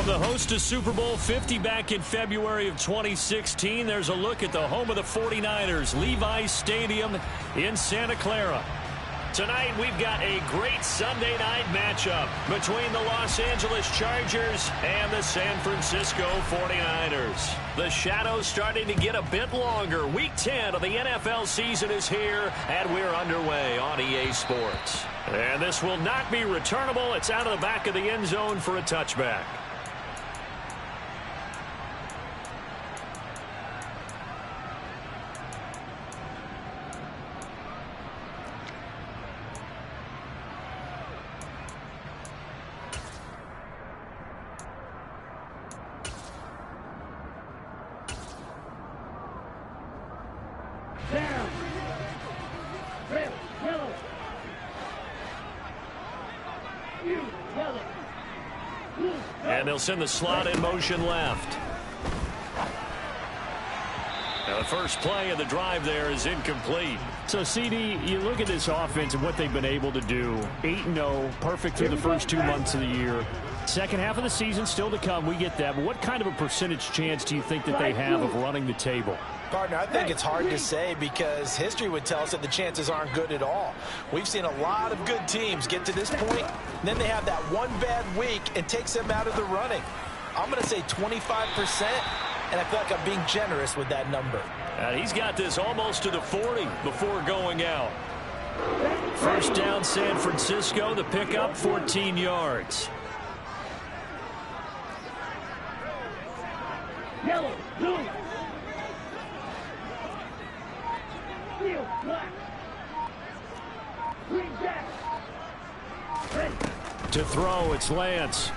From the host to Super Bowl 50 back in February of 2016, there's a look at the home of the 49ers, Levi's Stadium in Santa Clara. Tonight, we've got a great Sunday night matchup between the Los Angeles Chargers and the San Francisco 49ers. The shadow's starting to get a bit longer. Week 10 of the NFL season is here, and we're underway on EA Sports. And this will not be returnable. It's out of the back of the end zone for a touchback. And they'll send the slot in motion left. Now the first play of the drive there is incomplete. So, CD, you look at this offense and what they've been able to do. 8-0, perfect through the first 2 months of the year. Second half of the season still to come, we get that. But what kind of a percentage chance do you think that they have of running the table? Partner, I think it's hard to say because history would tell us that the chances aren't good at all. We've seen a lot of good teams get to this point, and then they have that one bad week and takes them out of the running. I'm going to say 25%, and I feel like I'm being generous with that number. And he's got this almost to the 40 before going out. First down, San Francisco. The pickup, 14 yards. Yellow, blue. To throw, it's Lance.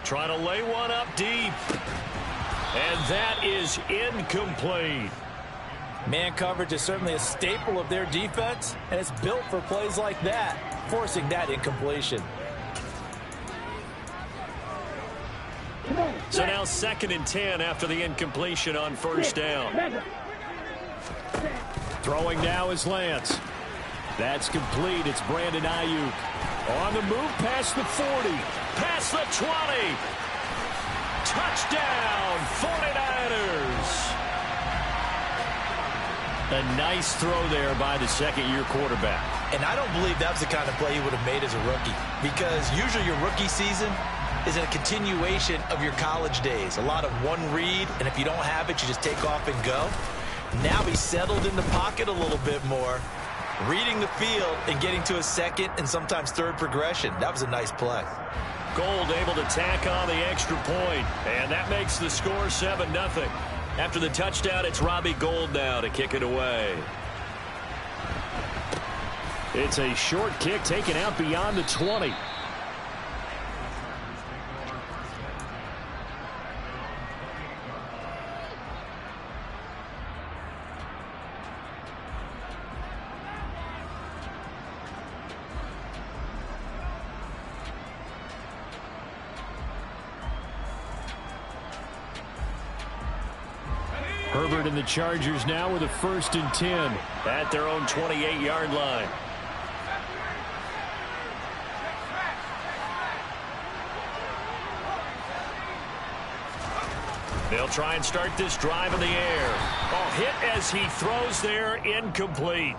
Trying to lay one up deep. And that is incomplete. Man coverage is certainly a staple of their defense, and it's built for plays like that, forcing that incompletion. So now 2nd and 10 after the incompletion on first down. Throwing now is Lance. That's complete. It's Brandon Ayuk. On the move past the 40. Past the 20. Touchdown, 49ers. A nice throw there by the second-year quarterback. And I don't believe that was the kind of play he would have made as a rookie, because usually your rookie season is a continuation of your college days. A lot of one read, and if you don't have it, you just take off and go. Now he's settled in the pocket a little bit more, reading the field and getting to a second and sometimes third progression. That was a nice play. Gold able to tack on the extra point, and that makes the score 7-0. After the touchdown, it's Robbie Gould now to kick it away. It's a short kick taken out beyond the 20. Herbert and the Chargers now with a 1st and 10 at their own 28-yard line. They'll try and start this drive in the air. Oh, hit as he throws there, incomplete.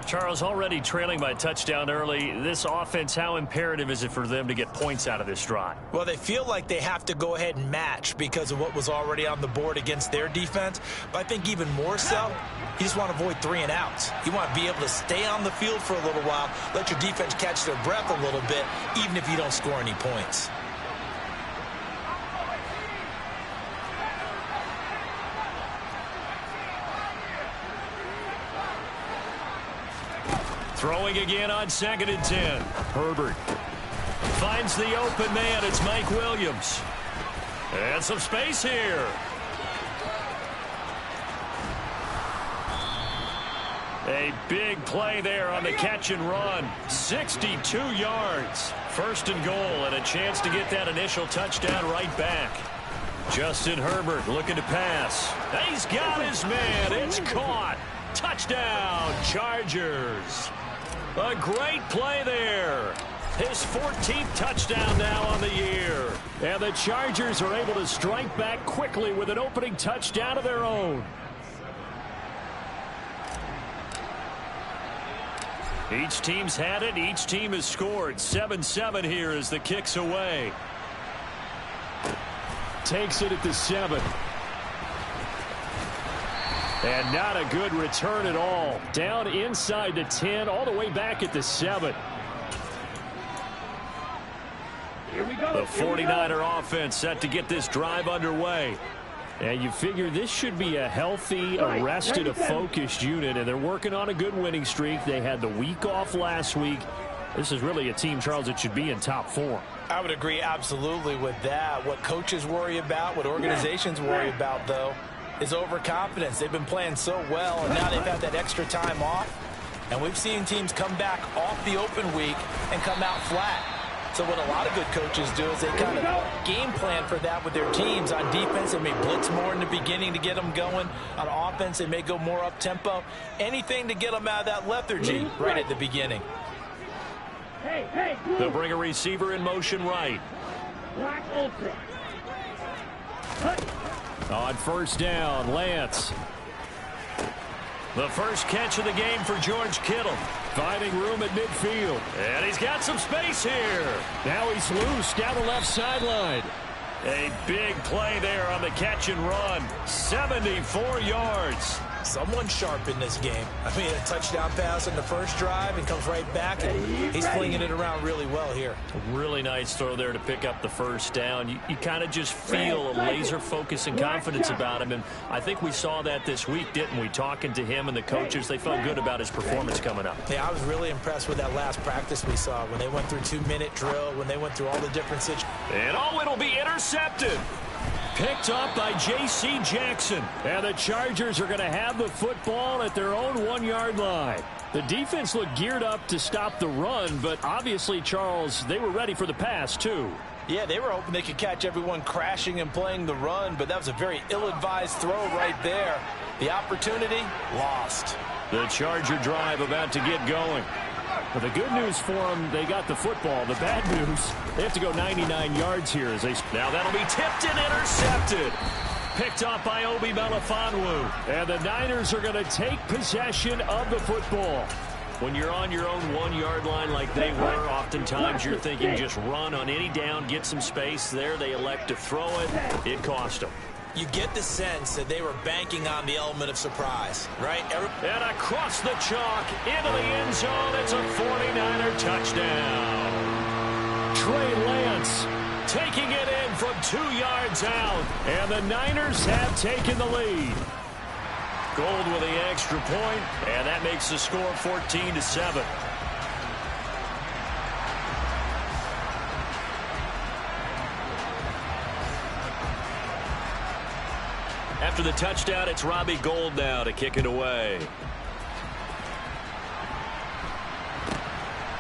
Charles, already trailing by a touchdown early. This offense, how imperative is it for them to get points out of this drive? Well, they feel like they have to go ahead and match because of what was already on the board against their defense. But I think even more so, you just want to avoid 3 and outs. You want to be able to stay on the field for a little while, let your defense catch their breath a little bit, even if you don't score any points. Throwing again on 2nd and 10. Herbert finds the open man. It's Mike Williams. And some space here. A big play there on the catch and run. 62 yards. 1st and goal, and a chance to get that initial touchdown right back. Justin Herbert looking to pass. He's got his man. It's caught. Touchdown, Chargers. A great play there. His 14th touchdown now on the year. And the Chargers are able to strike back quickly with an opening touchdown of their own. Each team's had it. Each team has scored. 7-7 here as the kick's away. Takes it at the 7. And not a good return at all. Down inside the 10, all the way back at the 7. The 49er offense set to get this drive underway. And you figure this should be a healthy, a rested, a focused unit, and they're working on a good winning streak. They had the week off last week. This is really a team, Charles, that should be in top form. I would agree absolutely with that. What coaches worry about, what organizations worry about, though, is overconfidence. They've been playing so well, and now they've had that extra time off. And we've seen teams come back off the open week and come out flat. So what a lot of good coaches do is they kind of game plan for that with their teams. On defense, they may blitz more in the beginning to get them going. On offense, they may go more up-tempo. Anything to get them out of that lethargy right at the beginning. They'll bring a receiver in motion right. On first down, Lance. The first catch of the game for George Kittle. Finding room at midfield. And he's got some space here. Now he's loose down the left sideline. A big play there on the catch and run. 74 yards. Someone sharp in this game. I mean, a touchdown pass in the first drive and comes right back, and he's flinging it around really well here. A really nice throw there to pick up the first down. You kind of just feel a laser focus and confidence about him, and I think we saw that this week, didn't we? Talking to him and the coaches, they felt good about his performance coming up. Yeah, I was really impressed with that last practice we saw when they went through 2-minute drill, when they went through all the different situations. And it'll be intercepted. Picked up by J.C. Jackson. And the Chargers are going to have the football at their own 1-yard line. The defense looked geared up to stop the run, but obviously, Charles, they were ready for the pass, too. Yeah, they were hoping they could catch everyone crashing and playing the run, but that was a very ill-advised throw right there. The opportunity, lost. The Charger drive about to get going. But the good news for them, they got the football. The bad news, they have to go 99 yards here as they... Now that'll be tipped and intercepted. Picked off by Obi Melifonwu. And the Niners are going to take possession of the football. When you're on your own 1-yard line like they were, oftentimes you're thinking just run on any down, get some space. There they elect to throw it. It cost them. You get the sense that they were banking on the element of surprise, right? And across the chalk, into the end zone, it's a 49er touchdown. Trey Lance taking it in from 2 yards out. And the Niners have taken the lead. Gold with the extra point, and that makes the score 14-7. After the touchdown, it's Robbie Gould now to kick it away.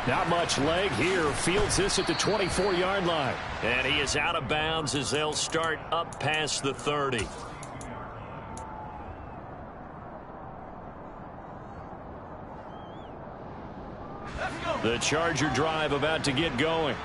Not much leg here. Fields this at the 24-yard line. And he is out of bounds as they'll start up past the 30. The Charger drive about to get going.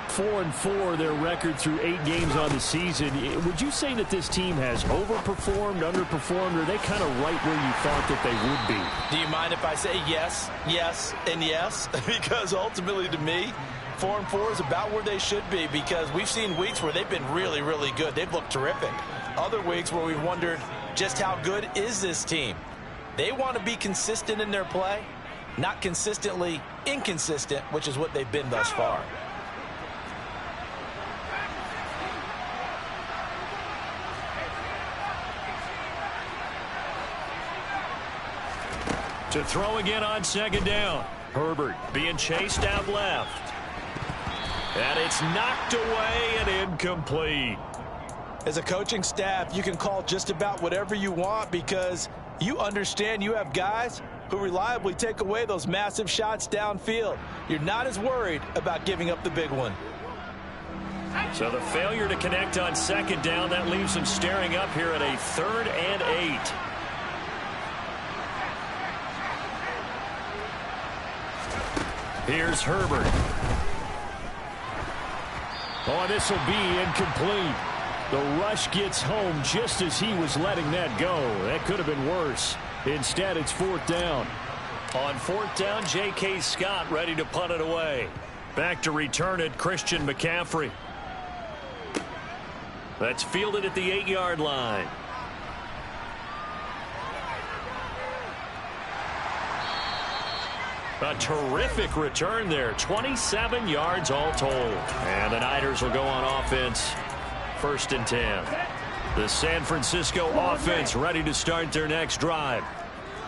4-4 their record through 8 games on the season. Would you say that this team has overperformed, underperformed, or are they kind of right where you thought that they would be? Do you mind if I say yes, yes, and yes? Because ultimately to me, 4-4 is about where they should be, because we've seen weeks where they've been really, really good. They've looked terrific. Other weeks where we've wondered just how good is this team. They want to be consistent in their play, not consistently inconsistent, which is what they've been thus far. To throw again on second down. Herbert being chased out left. And it's knocked away and incomplete. As a coaching staff, you can call just about whatever you want because you understand you have guys who reliably take away those massive shots downfield. You're not as worried about giving up the big one. So the failure to connect on second down, that leaves them staring up here at a 3rd and 8. Here's Herbert. Oh, this will be incomplete. The rush gets home just as he was letting that go. That could have been worse. Instead, it's 4th down. On 4th down, J.K. Scott ready to punt it away. Back to return it, Christian McCaffrey. That's fielded at the 8-yard line. A terrific return there. 27 yards all told. And the Niners will go on offense. 1st and 10. The San Francisco offense ready to start their next drive.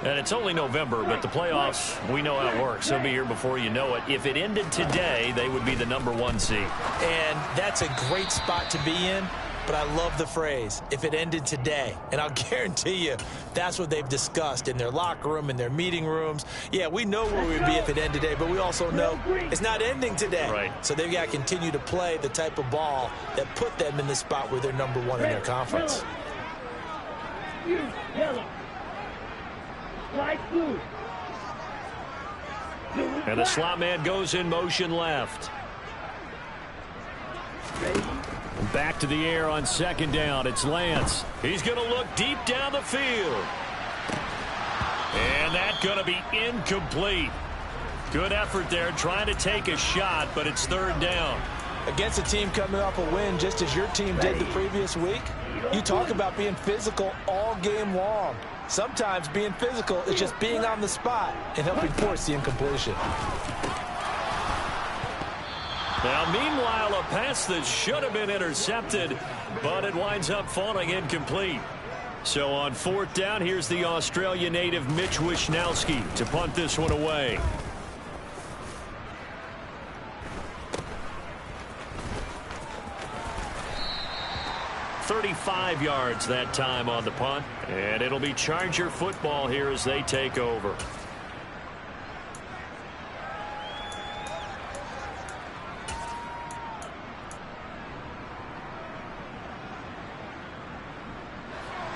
And it's only November, but the playoffs, we know how it works. They'll be here before you know it. If it ended today, they would be the #1 seed. And that's a great spot to be in. But I love the phrase, if it ended today. And I'll guarantee you that's what they've discussed in their locker room, in their meeting rooms. Yeah, we know where we'd be if it ended today, but we also know it's not ending today. Right. So they've got to continue to play the type of ball that put them in the spot where they're #1 in their conference. And the slot man goes in motion left. Back to the air on 2nd down. It's Lance. He's going to look deep down the field. And that's going to be incomplete. Good effort there trying to take a shot, but it's 3rd down. Against a team coming off a win just as your team did the previous week, you talk about being physical all game long. Sometimes being physical is just being on the spot and helping force the incompletion. Now, meanwhile, a pass that should have been intercepted, but it winds up falling incomplete. So on 4th down, here's the Australia native Mitch Wishnowsky to punt this one away. "35 yards that time on the punt, and it'll be Charger football here as they take over.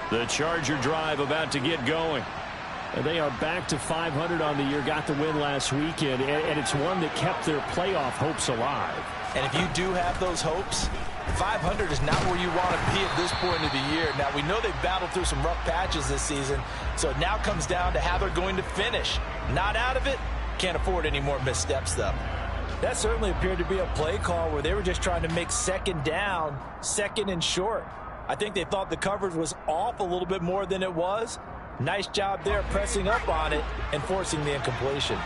The Charger drive about to get going. And they are back to 500 on the year, got the win last weekend, and it's one that kept their playoff hopes alive. And if you do have those hopes, 500 is not where you want to be at this point of the year. Now, we know they've battled through some rough patches this season, so it now comes down to how they're going to finish. Not out of it, can't afford any more missteps, though. That certainly appeared to be a play call where they were just trying to make 2nd down, 2nd and short. I think they thought the coverage was off a little bit more than it was. Nice job there pressing up on it and forcing the incompletion.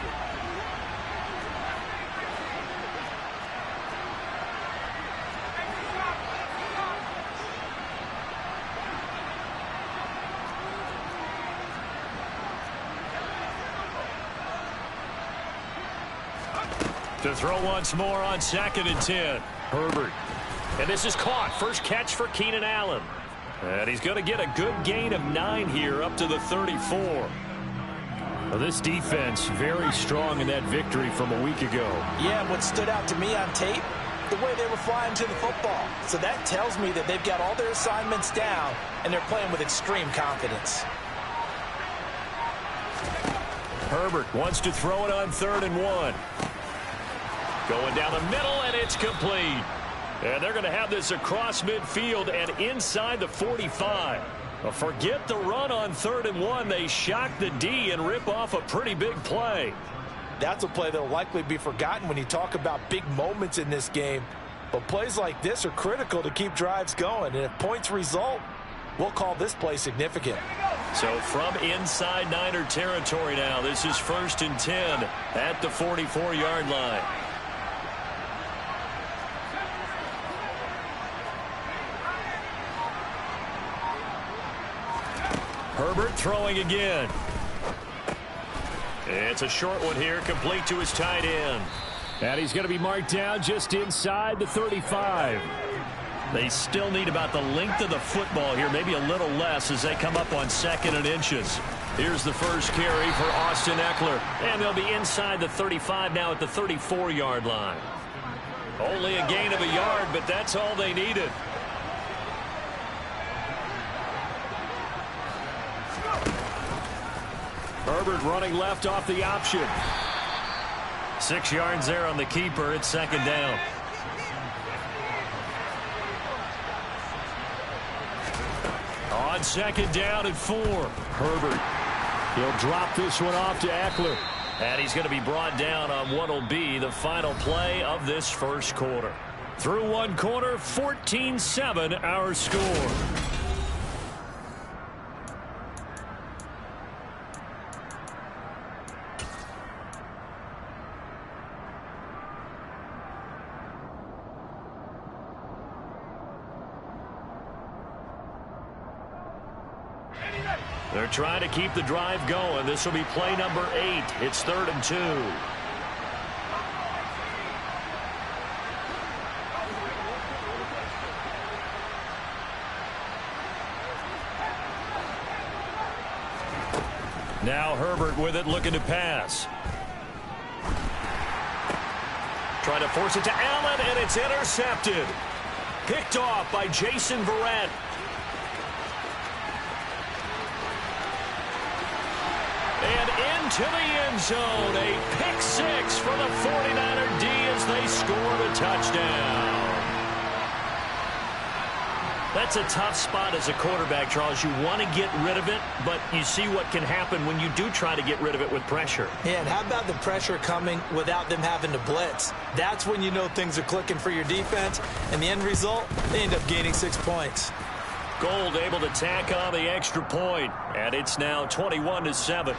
To throw once more on 2nd and 10. Herbert. And this is caught. First catch for Keenan Allen. And he's going to get a good gain of 9 here up to the 34. Well, this defense very strong in that victory from a week ago. Yeah, what stood out to me on tape, the way they were flying to the football. So that tells me that they've got all their assignments down and they're playing with extreme confidence. Herbert wants to throw it on 3rd and 1. Going down the middle, and it's complete. And they're going to have this across midfield and inside the 45. Well, forget the run on 3rd and 1. They shock the D and rip off a pretty big play. That's a play that will likely be forgotten when you talk about big moments in this game. But plays like this are critical to keep drives going. And if points result, we'll call this play significant. So from inside Niner territory now, this is 1st and 10 at the 44-yard line. Herbert throwing again. It's a short one here, complete to his tight end. And he's going to be marked down just inside the 35. They still need about the length of the football here, maybe a little less as they come up on 2nd and inches. Here's the first carry for Austin Eckler. And they'll be inside the 35 now at the 34-yard line. Only a gain of a yard, but that's all they needed. Herbert running left off the option. 6 yards there on the keeper. It's 2nd down. on second down and 4. Herbert. He'll drop this one off to Eckler. And he's going to be brought down on what will be the final play of this first quarter. Through one quarter, 14-7 our score. They're trying to keep the drive going. This will be play number 8. It's 3rd and 2. Now Herbert with it, looking to pass. Trying to force it to Allen, and it's intercepted. Picked off by Jason Verrett. And into the end zone, a pick 6 for the 49er D as they scored a touchdown. That's a tough spot as a quarterback, Charles. You want to get rid of it, but you see what can happen when you do try to get rid of it with pressure. Yeah, and how about the pressure coming without them having to blitz? That's when you know things are clicking for your defense, and the end result, they end up gaining 6 points. Gold able to tack on the extra point, and it's now 21-7.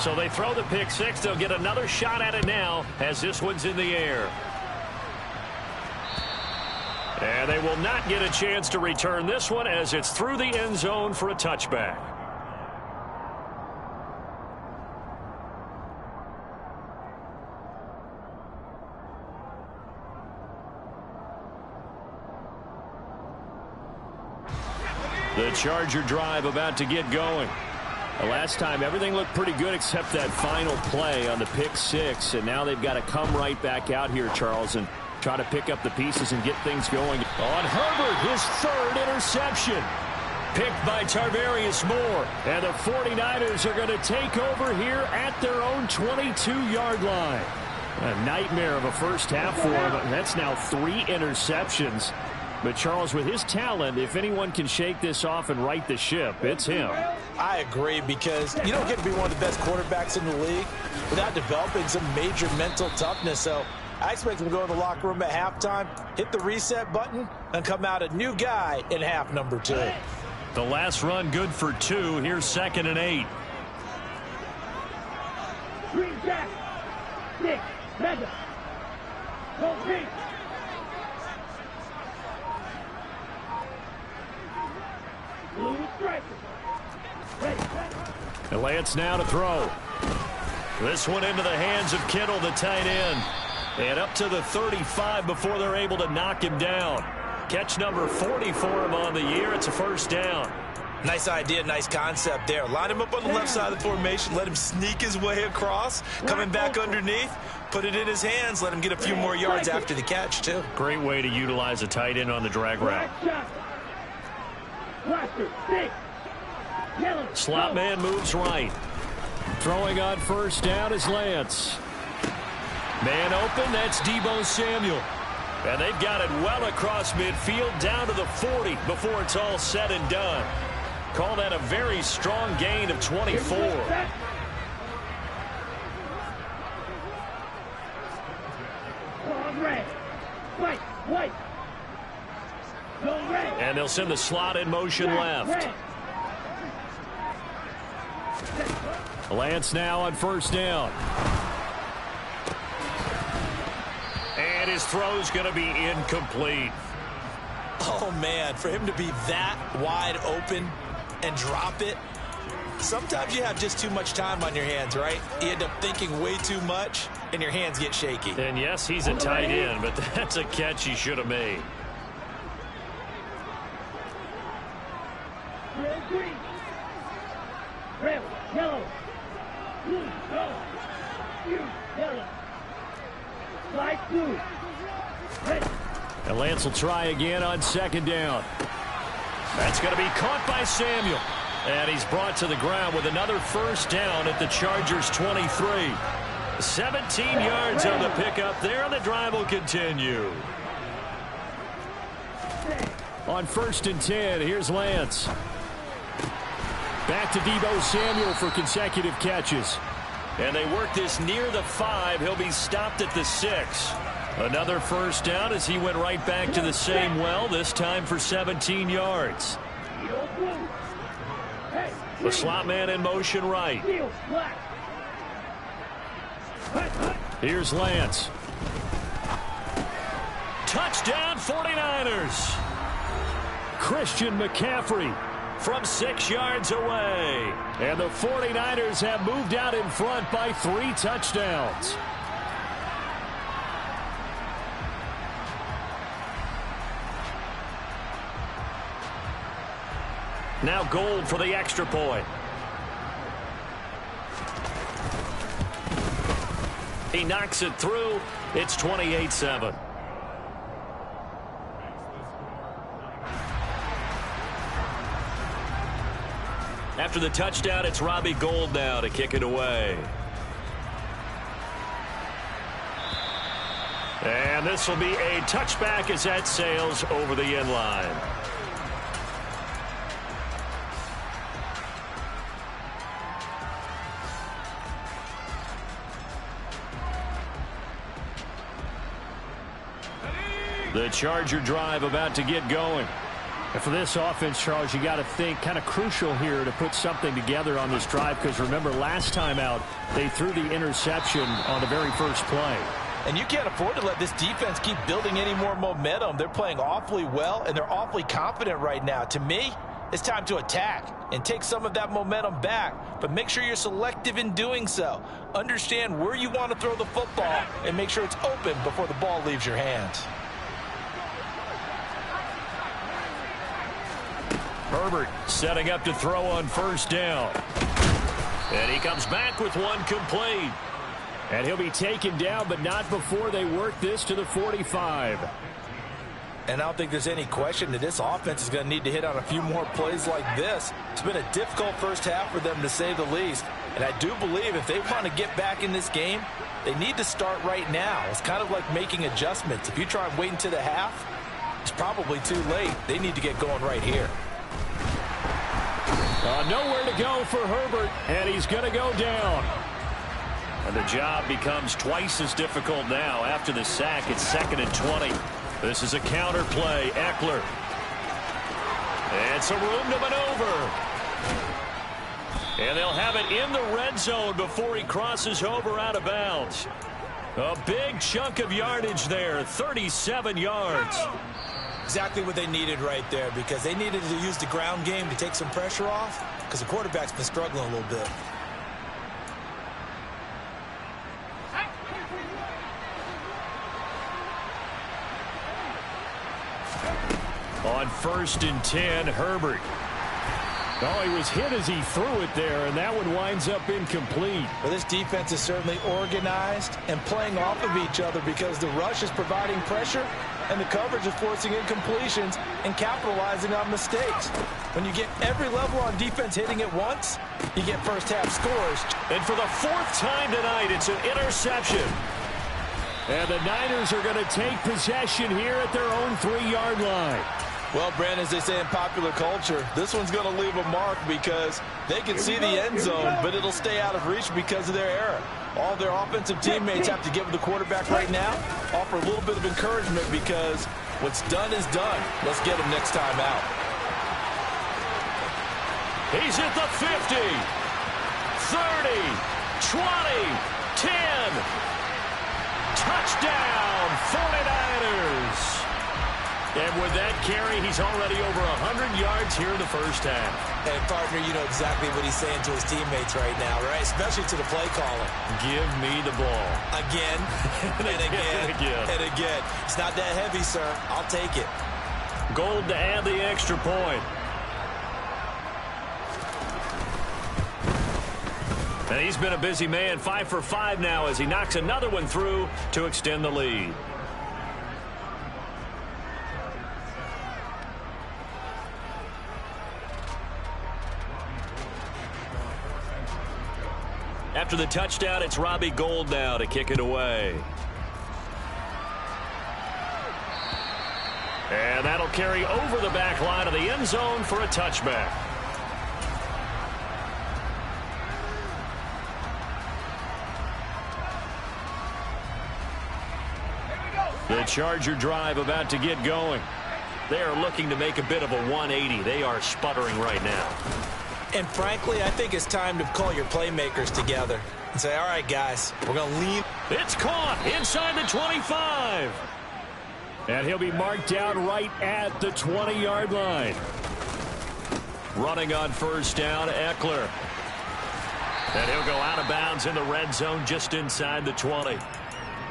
So they throw the pick 6. They'll get another shot at it now as this one's in the air. And they will not get a chance to return this one as it's through the end zone for a touchback. The Charger drive about to get going. The last time everything looked pretty good except that final play on the pick 6, and now they've got to come right back out here, Charles, and try to pick up the pieces and get things going. On Herbert, his 3rd interception. Picked by Tarvarius Moore. And the 49ers are going to take over here at their own 22-yard line. A nightmare of a first half for him. That's now 3 interceptions. But, Charles, with his talent, if anyone can shake this off and right the ship, it's him. I agree, because you don't get to be one of the best quarterbacks in the league without developing some major mental toughness. So I expect him to go in the locker room at halftime, hit the reset button, and come out a new guy in half number 2. The last run good for 2. Here's 2nd and 8. Green Jack, 6, mega, go pink. Blue striker. And Lance now to throw. This one into the hands of Kittle, the tight end. And up to the 35 before they're able to knock him down. Catch number 40 for him on the year. It's a first down. Nice idea, nice concept there. Line him up on the left side of the formation. Let him sneak his way across. Coming back underneath. Put it in his hands. Let him get a few more yards after the catch, too. Great way to utilize a tight end on the drag route. Slot man moves right. Throwing on first down is Lance. Man open, that's Deebo Samuel. And they've got it well across midfield down to the 40 before it's all said and done. Call that a very strong gain of 24. And they'll send the slot in motion left. Lance now on first down. And his throw's going to be incomplete. Oh, man, for him to be that wide open and drop it, sometimes you have just too much time on your hands, right? You end up thinking way too much, and your hands get shaky. And, yes, he's a tight end, but that's a catch he should have made. Red, green. Red, yellow. Blue, yellow. Blue, yellow. Light blue. Red. And Lance will try again on second down. That's going to be caught by Samuel. And he's brought to the ground with another first down at the Chargers' 23. 17 yards on the pickup there, and the drive will continue. On 1st and 10, here's Lance. Back to Deebo Samuel for consecutive catches. And they work this near the 5. He'll be stopped at the 6. Another first down as he went right back to the same well, this time for 17 yards. The slot man in motion right. Here's Lance. Touchdown 49ers. Christian McCaffrey from 6 yards away. And the 49ers have moved out in front by 3 touchdowns. Now Gold for the extra point. He knocks it through. It's 28-7. After the touchdown, it's Robbie Gould now to kick it away. And this will be a touchback as that sails over the end line. The Charger drive about to get going. And for this offense, Charles, you got to think kind of crucial here to put something together on this drive, because remember last time out they threw the interception on the very first play. And you can't afford to let this defense keep building any more momentum. They're playing awfully well, and they're awfully confident right now. To me, it's time to attack and take some of that momentum back, but make sure you're selective in doing so. Understand where you want to throw the football and make sure it's open before the ball leaves your hands. Herbert setting up to throw on first down. And he comes back with one complete. And he'll be taken down, but not before they work this to the 45. And I don't think there's any question that this offense is going to need to hit on a few more plays like this. It's been a difficult first half for them, to say the least. And I do believe if they want to get back in this game, they need to start right now. It's kind of like making adjustments. If you try and wait until the half, it's probably too late. They need to get going right here. Nowhere to go for Herbert, and he's going to go down. And the job becomes twice as difficult now. After the sack, it's 2nd and 20. This is a counter play. Eckler. And some room to maneuver. And they'll have it in the red zone before he crosses over out of bounds. A big chunk of yardage there, 37 yards. Exactly what they needed right there, because they needed to use the ground game to take some pressure off, because the quarterback's been struggling a little bit. On 1st and 10, Herbert. Oh, he was hit as he threw it there, and that one winds up incomplete. Well, this defense is certainly organized and playing off of each other, because the rush is providing pressure and the coverage is forcing incompletions and capitalizing on mistakes. When you get every level on defense hitting at once, you get first half scores. And for the 4th time tonight, it's an interception. And the Niners are going to take possession here at their own 3-yard line. Well, Brandon, as they say in popular culture, this one's going to leave a mark, because they can see the end zone, but it'll stay out of reach because of their error. All their offensive teammates have to give the quarterback right now, offer a little bit of encouragement, because what's done is done. Let's get him next time out. He's at the 50, 30, 20, 10. Touchdown, 49ers. And with that carry, he's already over 100 yards here in the first half. And, partner, you know exactly what he's saying to his teammates right now, right? Especially to the play caller. Give me the ball. Again, and again, and again. It's not that heavy, sir. I'll take it. Gold to add the extra point. And he's been a busy man, 5 for 5 now as he knocks another one through to extend the lead. After the touchdown, it's Robbie Gould now to kick it away. And that'll carry over the back line of the end zone for a touchback. The Charger drive about to get going. They are looking to make a bit of a 180. They are sputtering right now. And frankly, I think it's time to call your playmakers together and say, all right, guys, we're going to lean. It's caught inside the 25. And he'll be marked down right at the 20-yard line. Running on first down, Eckler. And he'll go out of bounds in the red zone just inside the 20.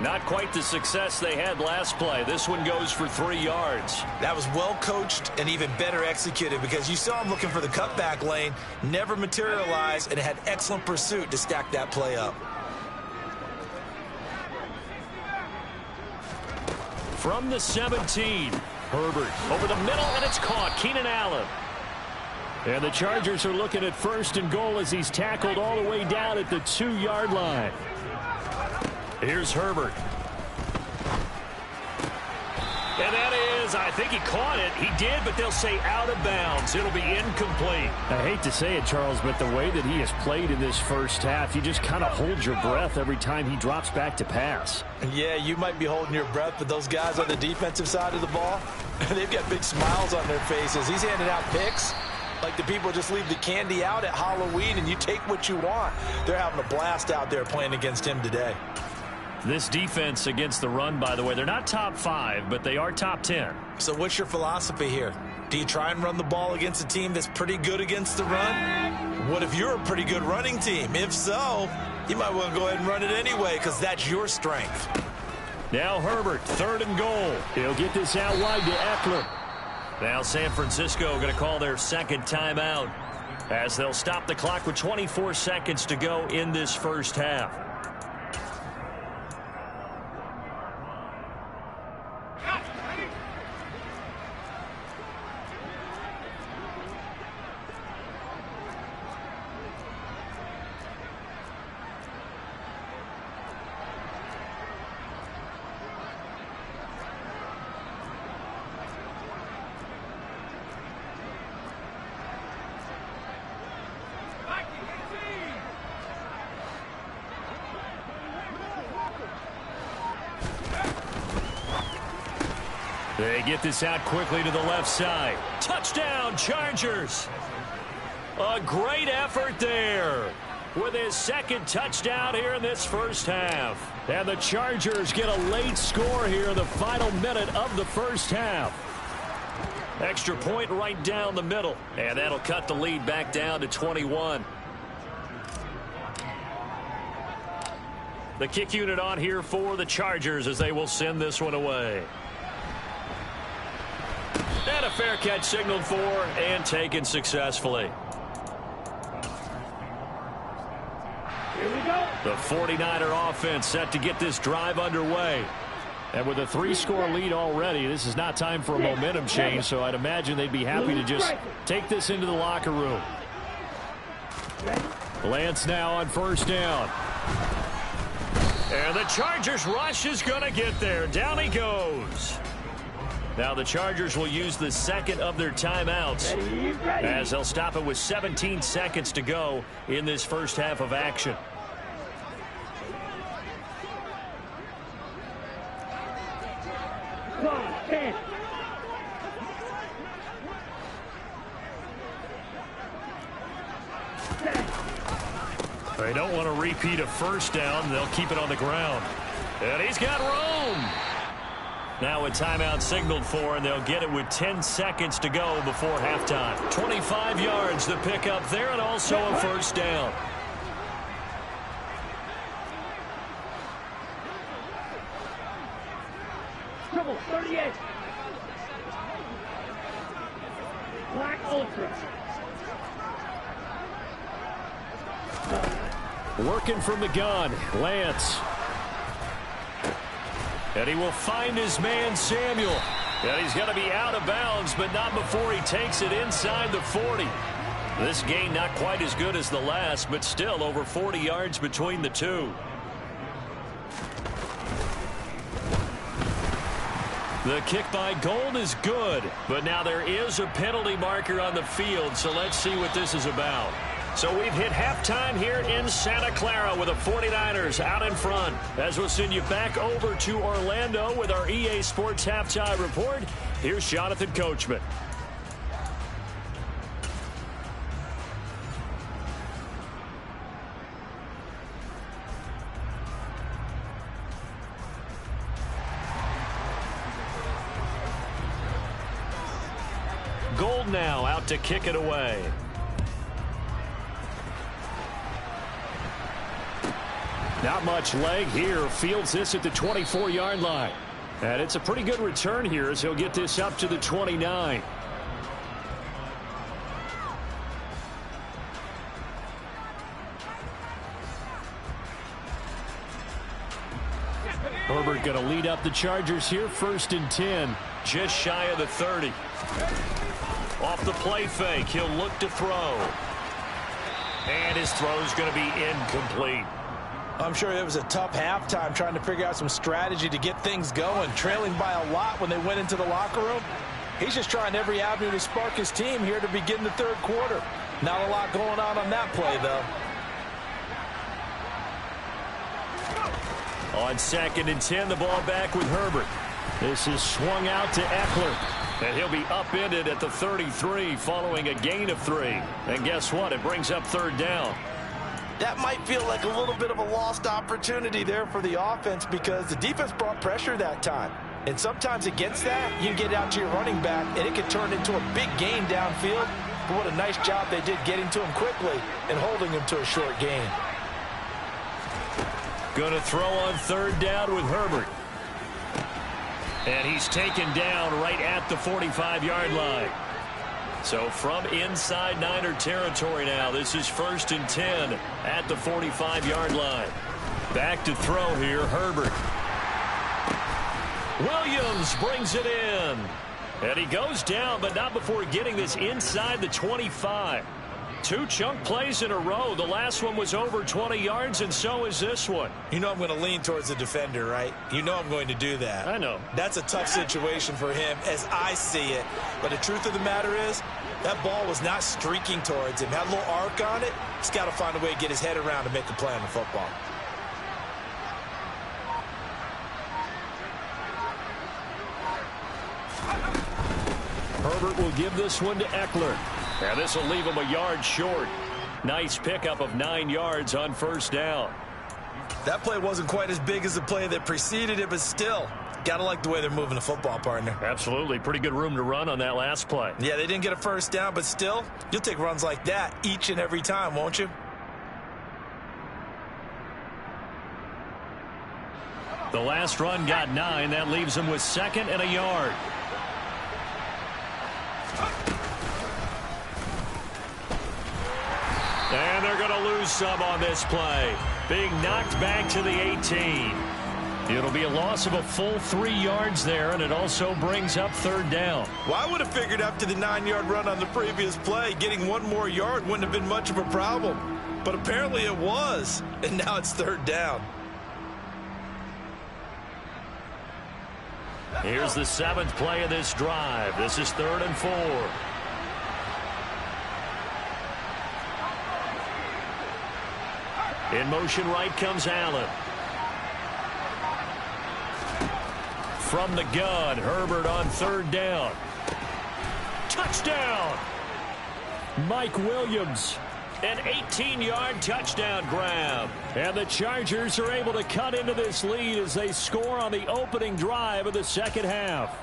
Not quite the success they had last play. This one goes for 3 yards. That was well coached and even better executed because you saw him looking for the cutback lane, never materialized, and had excellent pursuit to stack that play up. From the 17, Herbert over the middle, and it's caught. Keenan Allen. And the Chargers are looking at 1st and goal as he's tackled all the way down at the 2-yard line. Here's Herbert. And that is, I think he caught it. He did, but they'll say out of bounds. It'll be incomplete. I hate to say it, Charles, but the way that he has played in this first half, you just kind of hold your breath every time he drops back to pass. Yeah, you might be holding your breath, but those guys on the defensive side of the ball, they've got big smiles on their faces. He's handing out picks like the people just leave the candy out at Halloween and you take what you want. They're having a blast out there playing against him today. This defense against the run, by the way, they're not top 5, but they are top 10. So what's your philosophy here? Do you try and run the ball against a team that's pretty good against the run? What if you're a pretty good running team? If so, you might want to go ahead and run it anyway because that's your strength. Now Herbert, 3rd and goal. He'll get this out wide to Eckler. Now San Francisco going to call their 2nd timeout as they'll stop the clock with 24 seconds to go in this first half. They get this out quickly to the left side. Touchdown, Chargers. A great effort there with his 2nd touchdown here in this first half. And the Chargers get a late score here in the final minute of the first half. Extra point right down the middle. And that'll cut the lead back down to 21. The kick unit on here for the Chargers as they will send this one away. And a fair catch signaled for and taken successfully. Here we go. The 49er offense set to get this drive underway. And with a 3-score lead already, this is not time for a momentum change, so I'd imagine they'd be happy to just take this into the locker room. Lance now on 1st down. And the Chargers rush is going to get there. Down he goes. Now the Chargers will use the 2nd of their timeouts as they'll stop it with 17 seconds to go in this first half of action. They don't want to repeat a 1st down. They'll keep it on the ground. And he's got room. Now a timeout signaled for, and they'll get it with 10 seconds to go before halftime. 25 yards to pick up there, and also a 1st down. Triple 38. Black Ultra. Working from the gun, Lance. And he will find his man, Samuel. And he's going to be out of bounds, but not before he takes it inside the 40. This gain not quite as good as the last, but still over 40 yards between the two. The kick by Gold is good, but now there is a penalty marker on the field, so let's see what this is about. So we've hit halftime here in Santa Clara with the 49ers out in front. As we'll send you back over to Orlando with our EA Sports Halftime Report, here's Jonathan Coachman. Gold now out to kick it away. Not much leg here. Fields this at the 24-yard line. And it's a pretty good return here as he'll get this up to the 29. Herbert going to lead up the Chargers here, 1st and 10. Just shy of the 30. Off the play fake, he'll look to throw. And his throw's going to be incomplete. I'm sure it was a tough halftime trying to figure out some strategy to get things going. Trailing by a lot when they went into the locker room. He's just trying every avenue to spark his team here to begin the third quarter. Not a lot going on that play, though. On 2nd and 10, the ball back with Herbert. This is swung out to Eckler. And he'll be upended at the 33 following a gain of 3. And guess what? It brings up 3rd down. That might feel like a little bit of a lost opportunity there for the offense because the defense brought pressure that time. And sometimes against that, you can get out to your running back, and it can turn into a big gain downfield. But what a nice job they did getting to him quickly and holding him to a short gain. Going to throw on 3rd down with Herbert. And he's taken down right at the 45-yard line. So from inside Niner territory now, this is 1st and 10 at the 45-yard line. Back to throw here, Herbert. Williams brings it in. And he goes down, but not before getting this inside the 25. 2 chunk plays in a row. The last one was over 20 yards, and so is this one. You know I'm going to lean towards the defender, right? You know I'm going to do that. I know. That's a tough situation for him as I see it. But the truth of the matter is, that ball was not streaking towards him. Had a little arc on it. He's got to find a way to get his head around to make a play on the football. Herbert will give this one to Eckler. And this will leave him a yard short. Nice pickup of 9 yards on 1st down. That play wasn't quite as big as the play that preceded it, but still, gotta like the way they're moving the football, partner. Absolutely. Pretty good room to run on that last play. Yeah, they didn't get a 1st down, but still, you'll take runs like that each and every time, won't you? The last run got 9. That leaves him with 2nd and a yard. And they're going to lose some on this play. Being knocked back to the 18. It'll be a loss of a full 3 yards there, and it also brings up 3rd down. Well, I would have figured after the 9-yard run on the previous play, getting 1 more yard wouldn't have been much of a problem. But apparently it was, and now it's 3rd down. Here's the 7th play of this drive. This is 3rd and 4. In motion right comes Allen. From the gun, Herbert on 3rd down. Touchdown! Mike Williams. An 18-yard touchdown grab. And the Chargers are able to cut into this lead as they score on the opening drive of the 2nd half.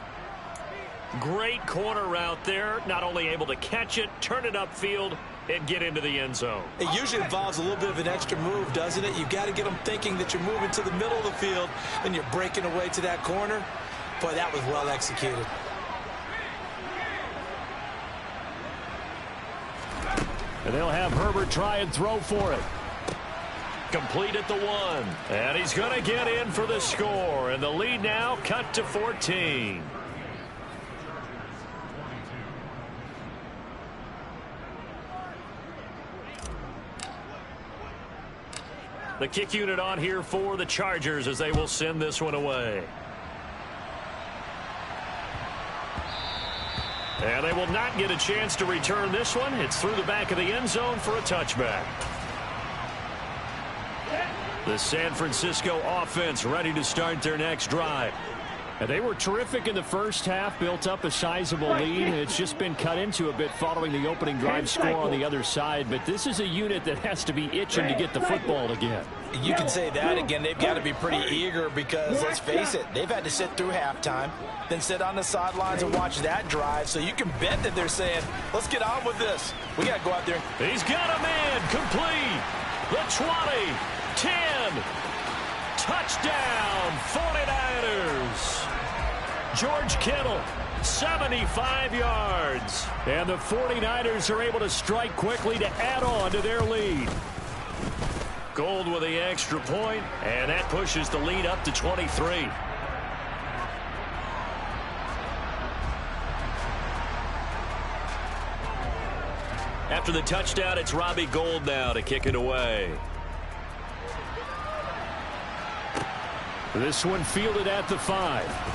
Great corner route there. Not only able to catch it, turn it upfield, and get into the end zone. It usually involves a little bit of an extra move, doesn't it? You've got to get them thinking that you're moving to the middle of the field and you're breaking away to that corner. Boy, that was well executed. And they'll have Herbert try and throw for it. Complete at the 1. And he's going to get in for the score. And the lead now cut to 14. The kick unit on here for the Chargers as they will send this one away. And they will not get a chance to return this one. It's through the back of the end zone for a touchback. The San Francisco offense ready to start their next drive. And they were terrific in the first half, built up a sizable lead. It's just been cut into a bit following the opening drive score on the other side. But this is a unit that has to be itching to get the football again. You can say that again. They've got to be pretty eager because, let's face it, they've had to sit through halftime, then sit on the sidelines and watch that drive. So you can bet that they're saying, let's get on with this. We got to go out there. He's got a man complete. The 20, 10, touchdown, 49ers. George Kittle, 75 yards. And the 49ers are able to strike quickly to add on to their lead. Gold with the extra point, and that pushes the lead up to 23. After the touchdown, it's Robbie Gould now to kick it away. This one fielded at the 5.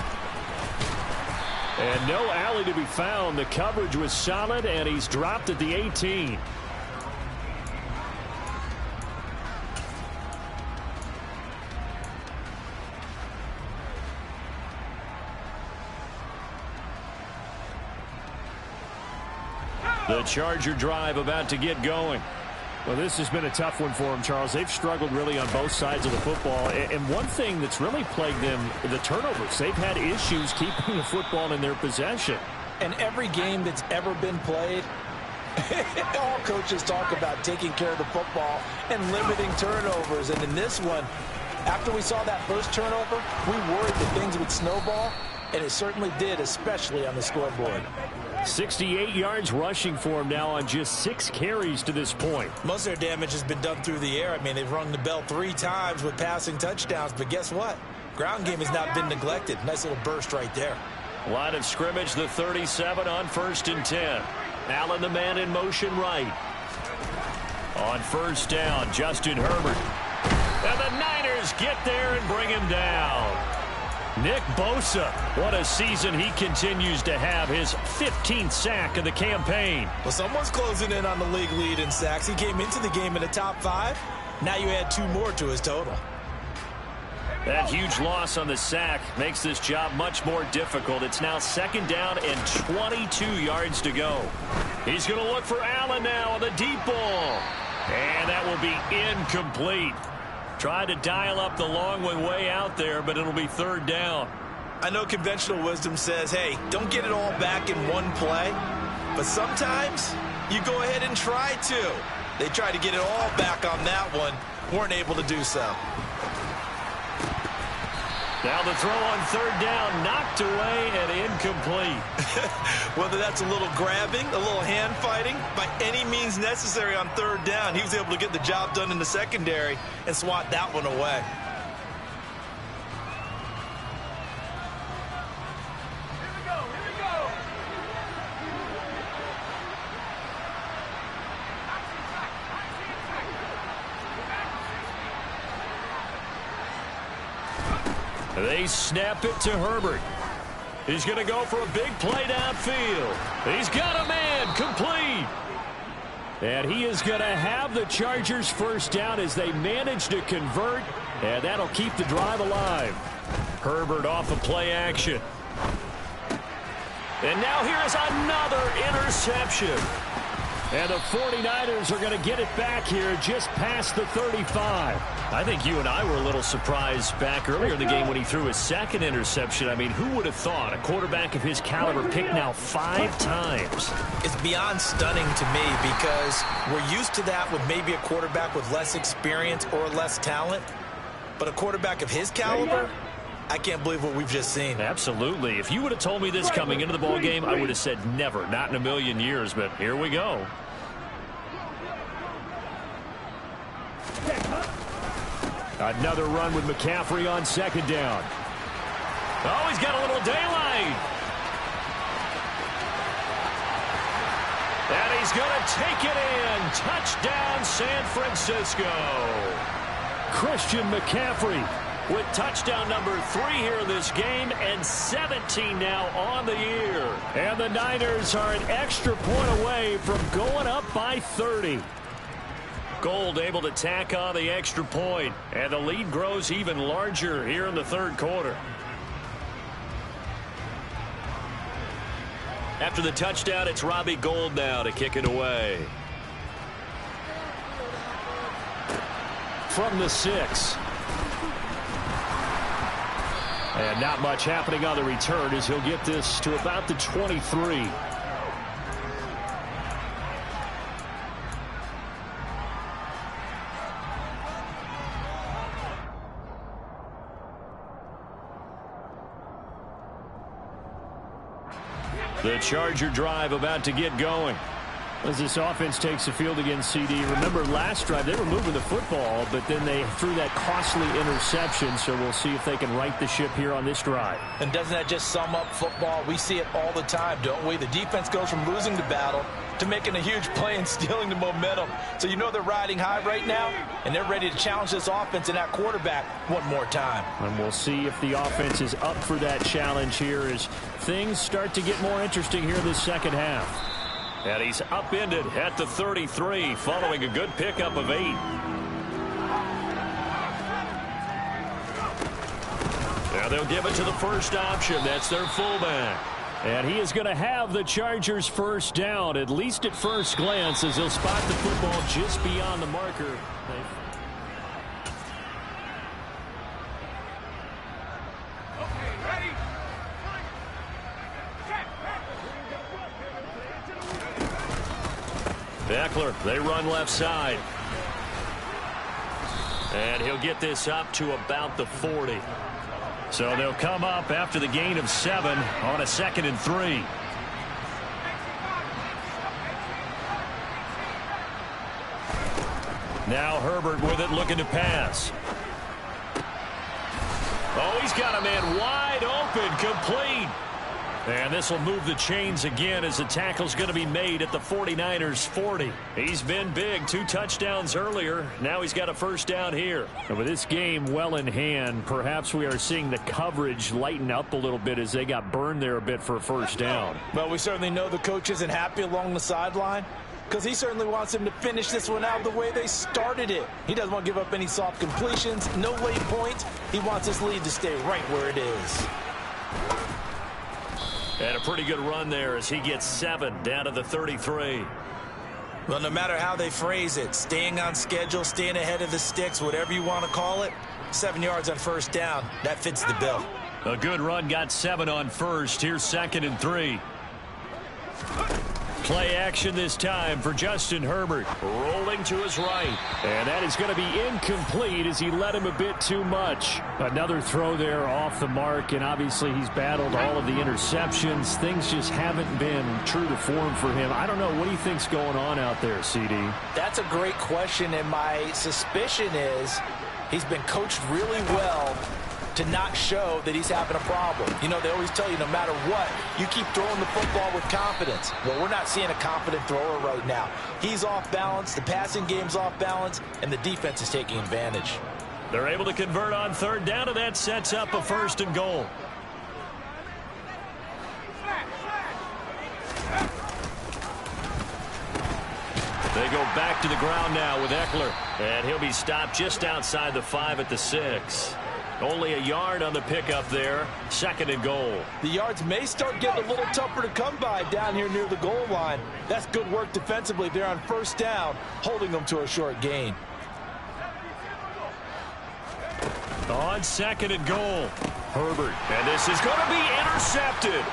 And no alley to be found. The coverage was solid, and he's dropped at the 18. The Charger drive about to get going. Well, this has been a tough one for them, Charles. They've struggled really on both sides of the football. And one thing that's really plagued them, the turnovers. They've had issues keeping the football in their possession. And every game that's ever been played, all coaches talk about taking care of the football and limiting turnovers. And in this one, after we saw that first turnover, we worried that things would snowball, and it certainly did, especially on the scoreboard. 68 yards rushing for him now on just 6 carries to this point. Most of their damage has been done through the air. I mean, they've rung the bell 3 times with passing touchdowns, but guess what? Ground game has not been neglected. Nice little burst right there. Line of scrimmage, the 37 on 1st and 10. Allen the man in motion right. On 1st down, Justin Herbert. And the Niners get there and bring him down. Nick Bosa, what a season he continues to have, his 15th sack of the campaign. Well, someone's closing in on the league lead in sacks. He came into the game in the top 5. Now you add 2 more to his total. That huge loss on the sack makes this job much more difficult. It's now 2nd down and 22 yards to go. He's going to look for Allen now on the deep ball. And that will be incomplete. Tried to dial up the long one way out there, but it'll be 3rd down. I know conventional wisdom says, hey, don't get it all back in one play. But sometimes you go ahead and try to. They tried to get it all back on that one. Weren't able to do so. Now the throw on 3rd down, knocked away and incomplete. Whether that's a little grabbing, a little hand fighting, by any means necessary on 3rd down, he was able to get the job done in the secondary and swat that one away. They snap it to Herbert. He's going to go for a big play downfield. He's got a man complete. And he is going to have the Chargers 1st down as they manage to convert. And that'll keep the drive alive. Herbert off of play action. And now here is another interception. And the 49ers are going to get it back here just past the 35. I think you and I were a little surprised back earlier in the game when he threw his 2nd interception. I mean, who would have thought a quarterback of his caliber picked now 5 times? It's beyond stunning to me because we're used to that with maybe a quarterback with less experience or less talent. But a quarterback of his caliber, I can't believe what we've just seen. Absolutely. If you would have told me this coming into the ball game, I would have said never, not in a million years. But here we go. Another run with McCaffrey on 2nd down. Oh, he's got a little daylight. And he's going to take it in. Touchdown, San Francisco. Christian McCaffrey with touchdown number 3 here in this game, and 17 now on the year. And the Niners are an extra point away from going up by 30. Gould able to tack on the extra point, and the lead grows even larger here in the third quarter. After the touchdown, it's Robbie Gould now to kick it away. From the 6. And not much happening on the return as he'll get this to about the 23. The Charger drive about to get going. As this offense takes the field against CD, remember last drive they were moving the football, but then they threw that costly interception, so we'll see if they can right the ship here on this drive. And doesn't that just sum up football? We see it all the time, don't we? The defense goes from losing the battle to making a huge play and stealing the momentum. So you know they're riding high right now, and they're ready to challenge this offense and that quarterback one more time. And we'll see if the offense is up for that challenge here as things start to get more interesting here this second half. And he's upended at the 33 following a good pickup of 8. Now they'll give it to the first option. That's their fullback. And he is going to have the Chargers first down, at least at first glance, as he'll spot the football just beyond the marker. Eckler, they run left side. And he'll get this up to about the 40. So they'll come up after the gain of 7 on a 2nd and 3. Now Herbert with it, looking to pass. Oh, he's got a man wide open, complete. And this will move the chains again as the tackle's going to be made at the 49ers 40. He's been big, 2 touchdowns earlier. Now he's got a first down here. And with this game well in hand, perhaps we are seeing the coverage lighten up a little bit as they got burned there a bit for a first down. Well, we certainly know the coach isn't happy along the sideline because he certainly wants them to finish this one out the way they started it. He doesn't want to give up any soft completions, no late points. He wants his lead to stay right where it is. And a pretty good run there as he gets 7 down to the 33. Well, no matter how they phrase it, staying on schedule, staying ahead of the sticks, whatever you want to call it, 7 yards on first down, that fits the bill. A good run, got 7 on first. Here's 2nd and 3. Play action this time for Justin Herbert. Rolling to his right. And that is going to be incomplete as he led him a bit too much. Another throw there off the mark, and obviously he's battled all of the interceptions. Things just haven't been true to form for him. I don't know. What do you think's going on out there, CD? That's a great question, and my suspicion is he's been coached really well to not show that he's having a problem. You know, they always tell you no matter what, you keep throwing the football with confidence. Well, we're not seeing a confident thrower right now. He's off balance, the passing game's off balance, and the defense is taking advantage. They're able to convert on third down, and that sets up a 1st and goal. They go back to the ground now with Eckler, and he'll be stopped just outside the 5 at the 6. Only a yard on the pickup there. 2nd and goal. The yards may start getting a little tougher to come by down here near the goal line. That's good work defensively there on first down, holding them to a short gain. On 2nd and goal, Herbert. And this is going to be intercepted.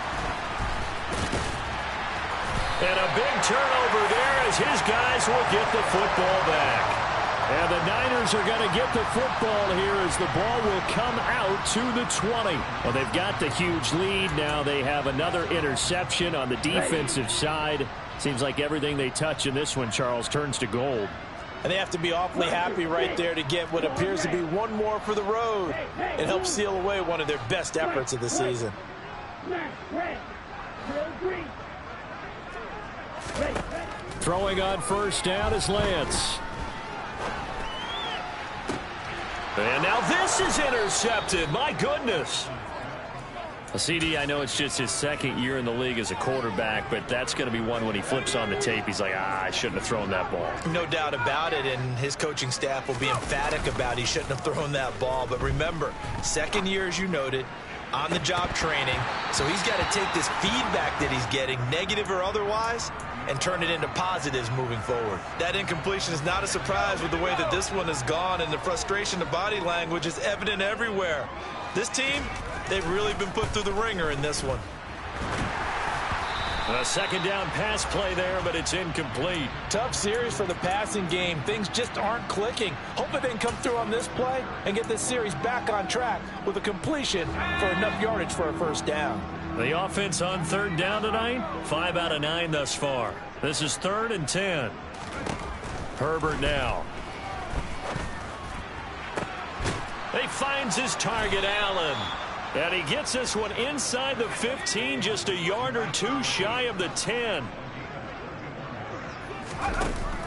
And a big turnover there as his guys will get the football back. And the Niners are going to get the football here as the ball will come out to the 20. Well, they've got the huge lead. Now they have another interception on the defensive side. Seems like everything they touch in this one, Charles, turns to gold. And they have to be awfully happy right there to get what appears to be one more for the road and help seal away one of their best efforts of the season. Throwing on first down is Lance. And now this is intercepted. My goodness. Well, CD, I know it's just his second year in the league as a quarterback, but that's going to be one when he flips on the tape. He's like, I shouldn't have thrown that ball. No doubt about it, and his coaching staff will be emphatic about he shouldn't have thrown that ball. But remember, second year, as you noted, on-the-job training. So he's got to take this feedback that he's getting, negative or otherwise, and turn it into positives moving forward. That incompletion is not a surprise with the way that this one has gone, and the frustration, the body language is evident everywhere. This team, they've really been put through the ringer in this one. A second down pass play there, but it's incomplete. Tough series for the passing game. Things just aren't clicking. Hopefully they can come through on this play and get this series back on track with a completion for enough yardage for a first down. The offense on third down tonight, 5 out of 9 thus far. This is 3rd and 10. Herbert now. He finds his target, Allen. And he gets this one inside the 15, just a yard or two shy of the 10.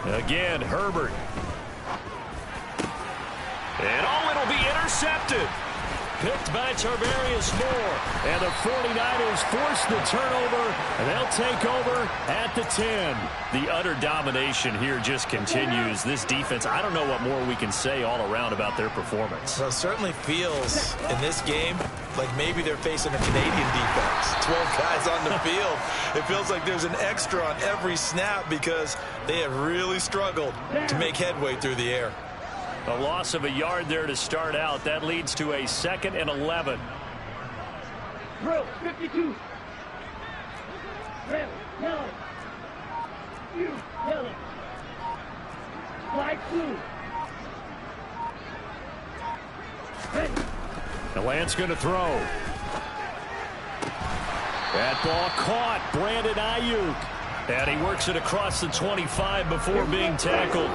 Again, Herbert. And it'll be intercepted. Picked by Tarvarius Moore. And the 49ers force the turnover, and they'll take over at the 10. The utter domination here just continues. This defense, I don't know what more we can say all around about their performance. Well, it certainly feels in this game like maybe they're facing a Canadian defense. 12 guys on the field. It feels like there's an extra on every snap because they have really struggled to make headway through the air. A loss of a yard there to start out. That leads to a 2nd and 11. Drill, 52. Drill, yellow. You, yellow. Flag blue. Ready. The Lance going to throw. That ball caught. Brandon Ayuk. And he works it across the 25 before being tackled.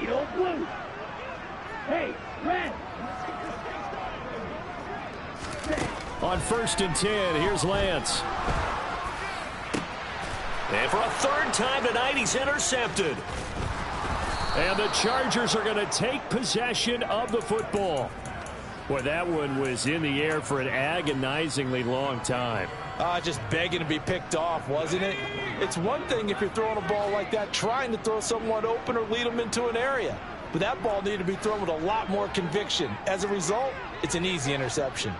Edo blue. Hey, red. On 1st and 10, here's Lance. And for a 3rd time tonight, he's intercepted. And the Chargers are going to take possession of the football. Boy, that one was in the air for an agonizingly long time. Just begging to be picked off, wasn't it? It's one thing if you're throwing a ball like that, trying to throw someone open or lead them into an area. But that ball needed to be thrown with a lot more conviction. As a result, it's an easy interception.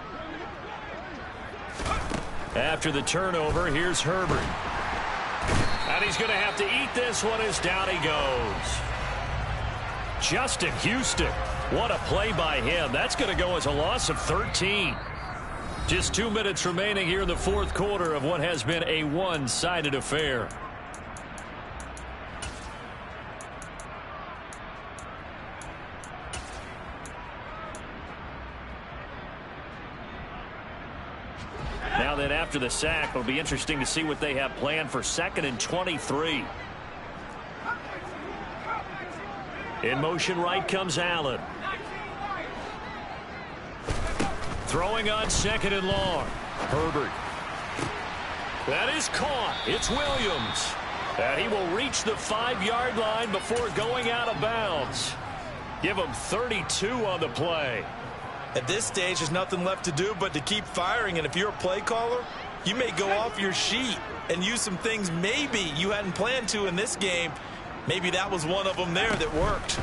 After the turnover, here's Herbert. And he's going to have to eat this one as down he goes. Justin Houston. What a play by him. That's going to go as a loss of 13. Just 2 minutes remaining here in the 4th quarter of what has been a one-sided affair. Now then, after the sack, it'll be interesting to see what they have planned for 2nd and 23. In motion right comes Allen. Throwing on 2nd and long. Herbert. That is caught. It's Williams. And he will reach the 5-yard line before going out of bounds. Give him 32 on the play. At this stage, there's nothing left to do but to keep firing. And if you're a play caller, you may go off your sheet and use some things maybe you hadn't planned to in this game. Maybe that was one of them there that worked.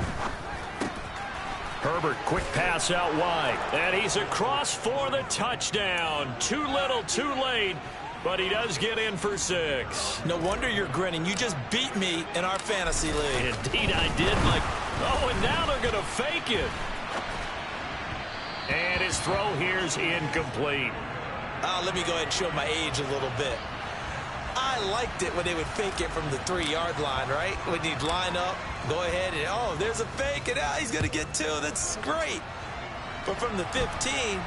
Herbert, quick pass out wide. And he's across for the touchdown. Too little, too late. But he does get in for 6. No wonder you're grinning. You just beat me in our fantasy league. Indeed I did, Mike. Oh, and now they're going to fake it. And his throw here's incomplete. Let me go ahead and show my age a little bit. I liked it when they would fake it from the 3-yard line, right? When you'd line up, go ahead and, oh, there's a fake, and he's going to get 2. That's great. But from the 15,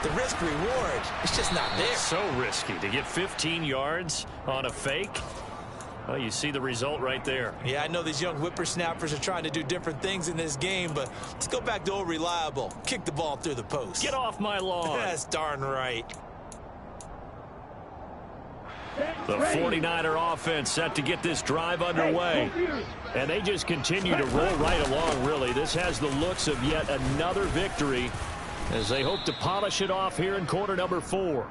the risk-reward, it's just not there. So risky to get 15 yards on a fake. Well, you see the result right there. Yeah, I know these young whippersnappers are trying to do different things in this game, but let's go back to old reliable. Kick the ball through the post. Get off my lawn. That's darn right. Set The 49er offense set to get this drive underway. And they just continue to roll right along, really. This has the looks of yet another victory as they hope to polish it off here in quarter number 4.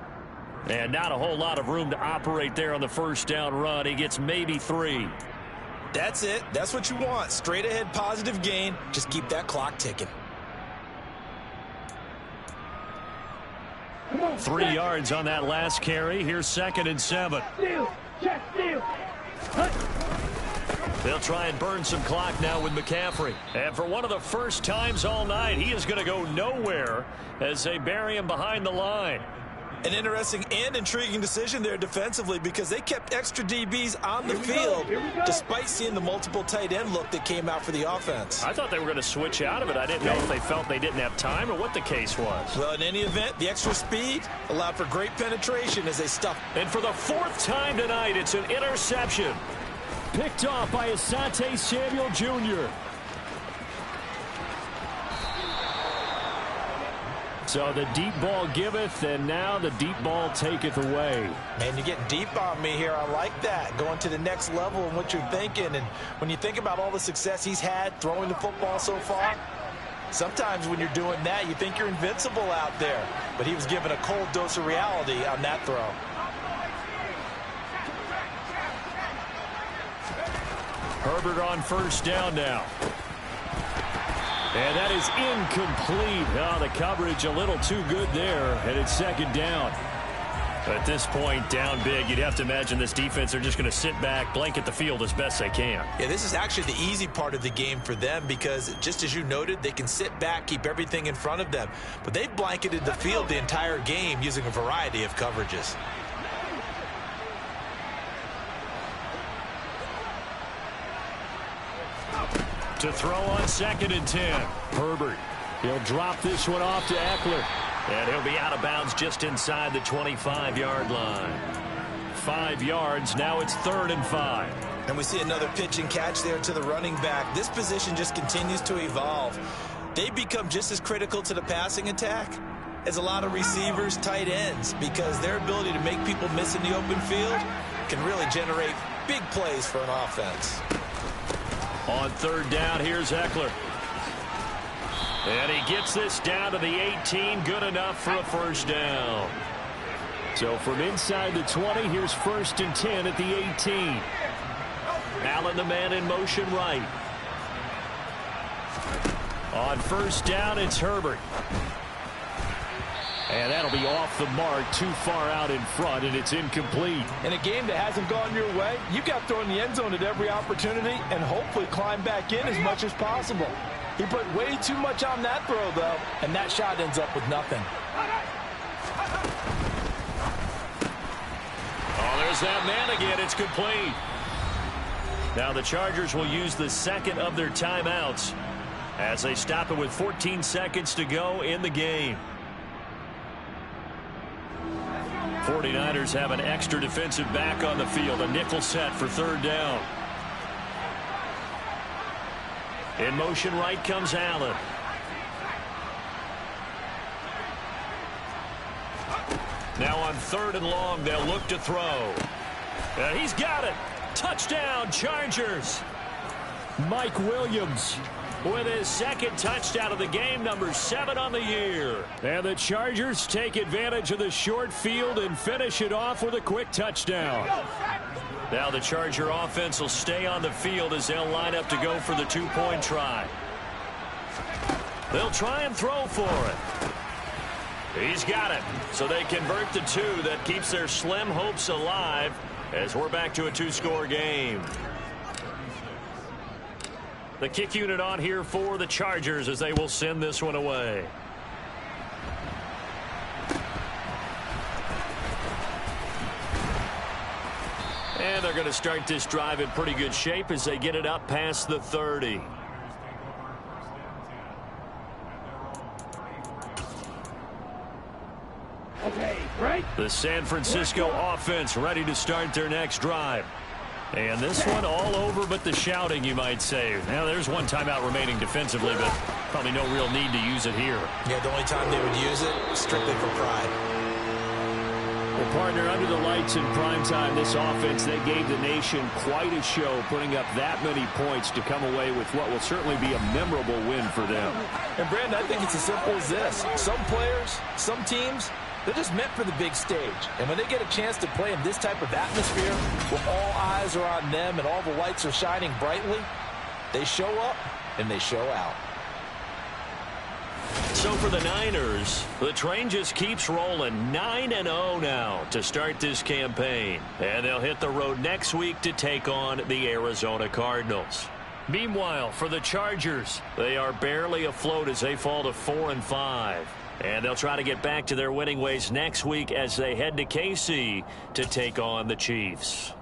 And not a whole lot of room to operate there on the first down run. He gets maybe 3. That's it. That's what you want. Straight ahead positive gain. Just keep that clock ticking. 3 yards on that last carry. Here's 2nd and 7. Steal. Check steal. Hut. They'll try and burn some clock now with McCaffrey. And for one of the first times all night, he is going to go nowhere as they bury him behind the line. An interesting and intriguing decision there defensively because they kept extra DBs on the field despite seeing the multiple tight end look that came out for the offense. I thought they were going to switch out of it. I didn't know if they felt they didn't have time or what the case was. Well, in any event, the extra speed allowed for great penetration as they stuffed. And for the 4th time tonight, it's an interception. Picked off by Asante Samuel Jr. So the deep ball giveth, and now the deep ball taketh away. Man, you're getting deep on me here. I like that. Going to the next level in what you're thinking. And when you think about all the success he's had throwing the football so far, sometimes when you're doing that, you think you're invincible out there. But he was given a cold dose of reality on that throw. Herbert on first down now. And that is incomplete. Oh, the coverage a little too good there, and it's 2nd down. At this point, down big, you'd have to imagine this defense are just going to sit back, blanket the field as best they can. Yeah, this is actually the easy part of the game for them because, just as you noted, they can sit back, keep everything in front of them. But they've blanketed the field the entire game using a variety of coverages. To throw on 2nd and 10. Herbert. He'll drop this one off to Eckler. And he'll be out of bounds just inside the 25-yard line. 5 yards. Now it's 3rd and 5. And we see another pitch and catch there to the running back. This position just continues to evolve. They become just as critical to the passing attack as a lot of receivers, tight ends, because their ability to make people miss in the open field can really generate big plays for an offense. On 3rd down, here's Eckler. And he gets this down to the 18. Good enough for a 1st down. So from inside the 20, here's 1st and 10 at the 18. Allen, the man in motion right. On 1st down, it's Herbert. And that'll be off the mark, too far out in front, and it's incomplete. In a game that hasn't gone your way, you've got to throw in the end zone at every opportunity and hopefully climb back in as much as possible. He put way too much on that throw, though, and that shot ends up with nothing. Oh, there's that man again. It's complete. Now the Chargers will use the 2nd of their timeouts as they stop it with 14 seconds to go in the game. 49ers have an extra defensive back on the field. A nickel set for 3rd down. In motion right comes Allen. Now on 3rd and long, they'll look to throw. And he's got it. Touchdown, Chargers. Mike Williams with his 2nd touchdown of the game, number 7 on the year. And the Chargers take advantage of the short field and finish it off with a quick touchdown. Now the Charger offense will stay on the field as they'll line up to go for the 2-point try. They'll try and throw for it. He's got it. So they convert the 2. That keeps their slim hopes alive as we're back to a 2-score game. The kick unit on here for the Chargers as they will send this one away. And they're going to start this drive in pretty good shape as they get it up past the 30. Okay, right? The San Francisco offense ready to start their next drive. And this one all over but the shouting, you might say. Now, there's one timeout remaining defensively, but probably no real need to use it here. Yeah, the only time they would use it, strictly for pride. Well, partner, under the lights in primetime, this offense, they gave the nation quite a show, putting up that many points to come away with what will certainly be a memorable win for them. And, Brandon, I think it's as simple as this. Some players, some teams, they're just meant for the big stage. And when they get a chance to play in this type of atmosphere, where all eyes are on them and all the lights are shining brightly, they show up and they show out. So for the Niners, the train just keeps rolling 9-0 now to start this campaign. And they'll hit the road next week to take on the Arizona Cardinals. Meanwhile, for the Chargers, they are barely afloat as they fall to 4-5. And they'll try to get back to their winning ways next week as they head to KC to take on the Chiefs.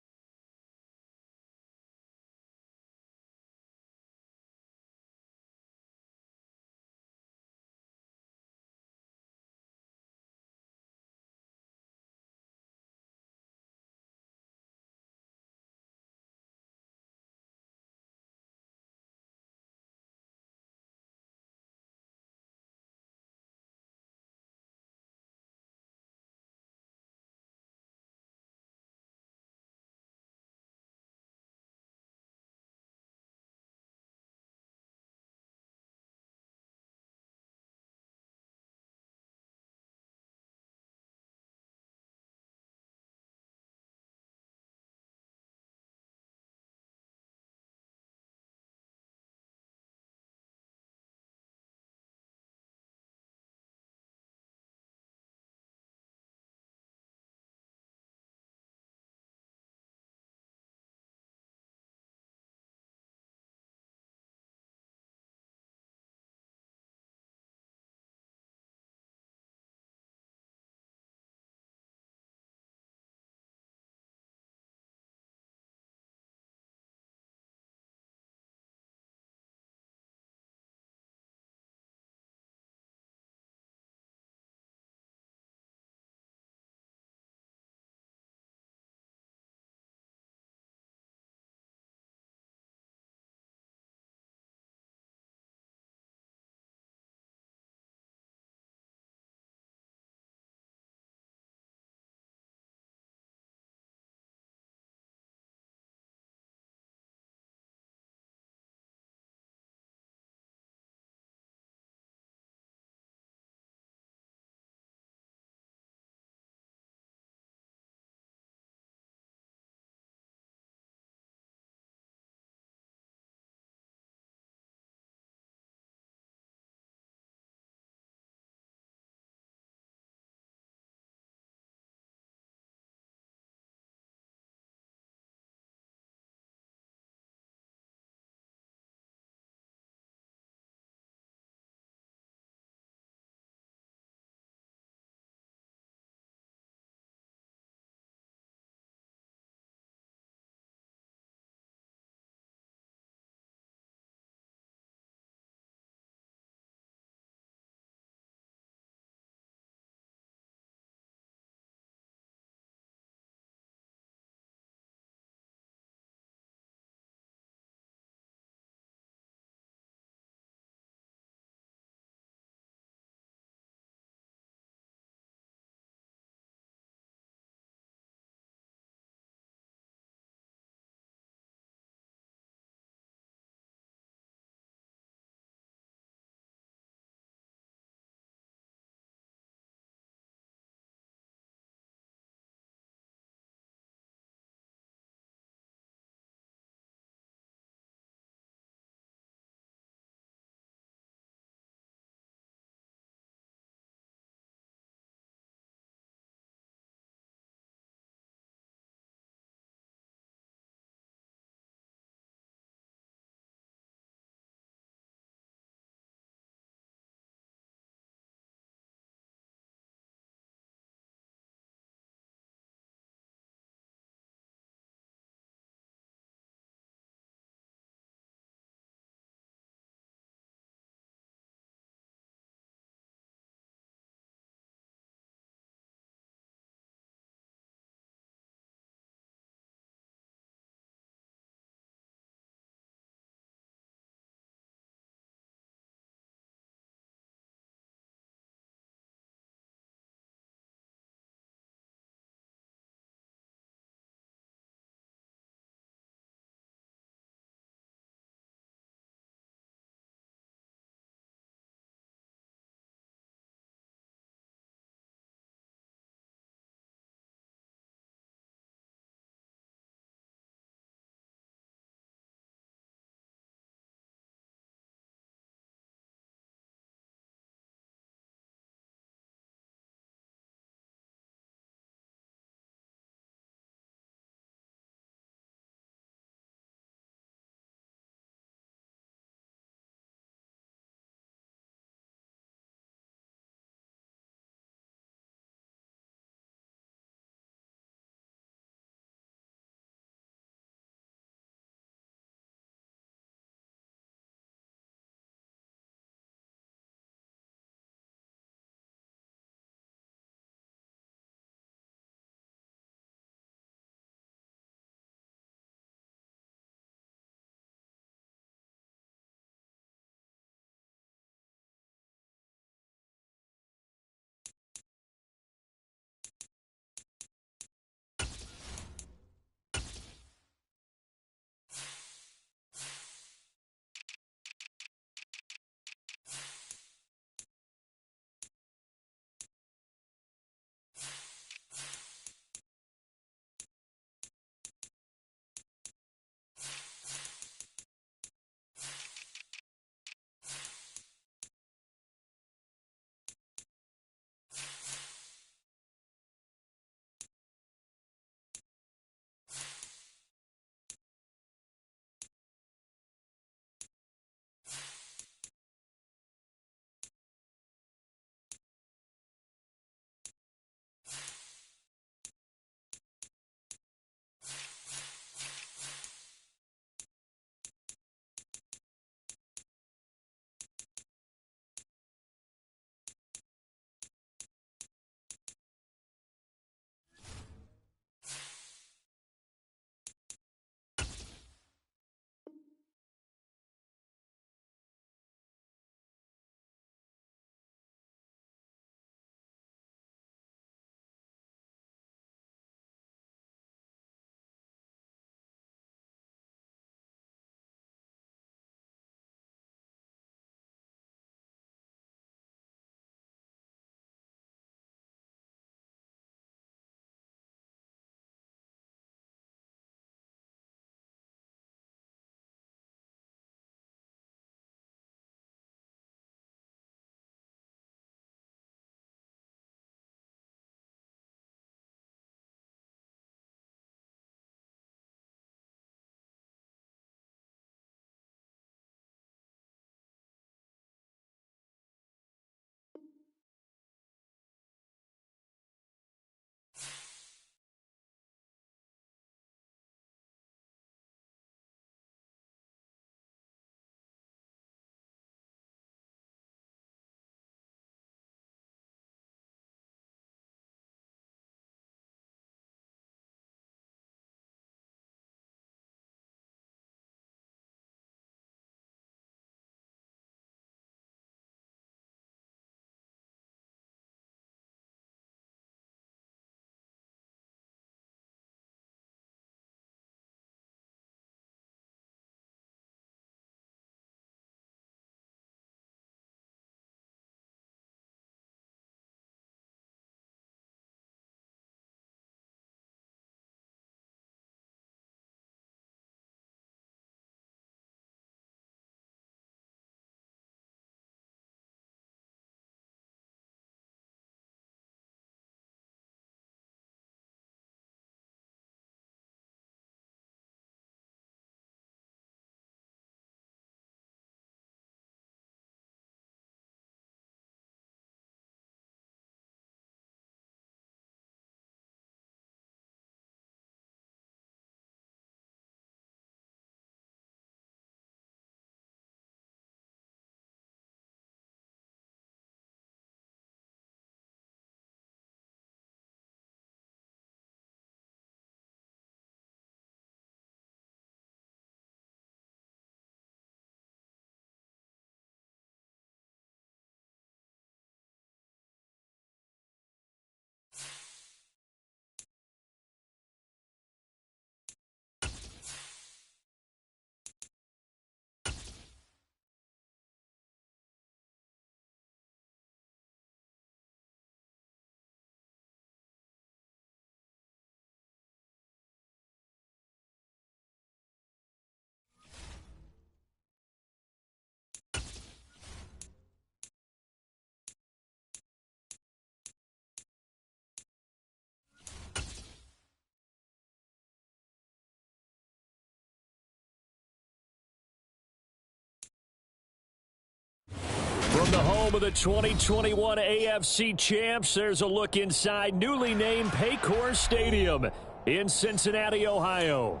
From the home of the 2021 AFC champs, there's a look inside newly named Paycor Stadium in Cincinnati, Ohio.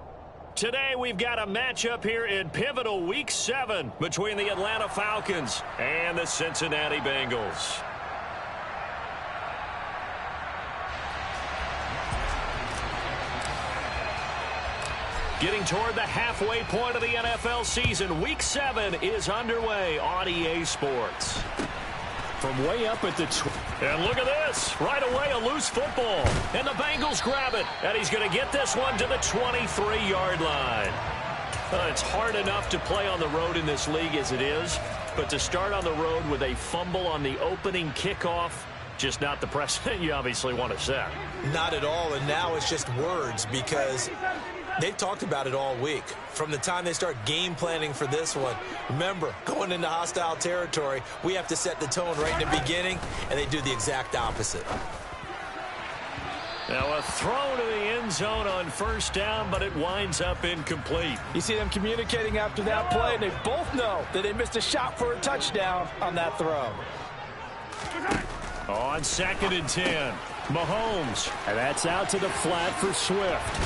Today we've got a matchup here in pivotal Week 7 between the Atlanta Falcons and the Cincinnati Bengals. Getting toward the halfway point of the NFL season, Week 7 is underway on EA Sports. From way up at the... And look at this. Right away, a loose football. And the Bengals grab it. And he's going to get this one to the 23-yard line. It's hard enough to play on the road in this league as it is. But to start on the road with a fumble on the opening kickoff, just not the precedent you obviously want to set. Not at all, and now it's just words because they've talked about it all week. From the time they start game planning for this one, remember, going into hostile territory, we have to set the tone right in the beginning, and they do the exact opposite. Now a throw to the end zone on first down, but it winds up incomplete. You see them communicating after that play, and they both know that they missed a shot for a touchdown on that throw. On 2nd and 10, Mahomes. And that's out to the flat for Swift.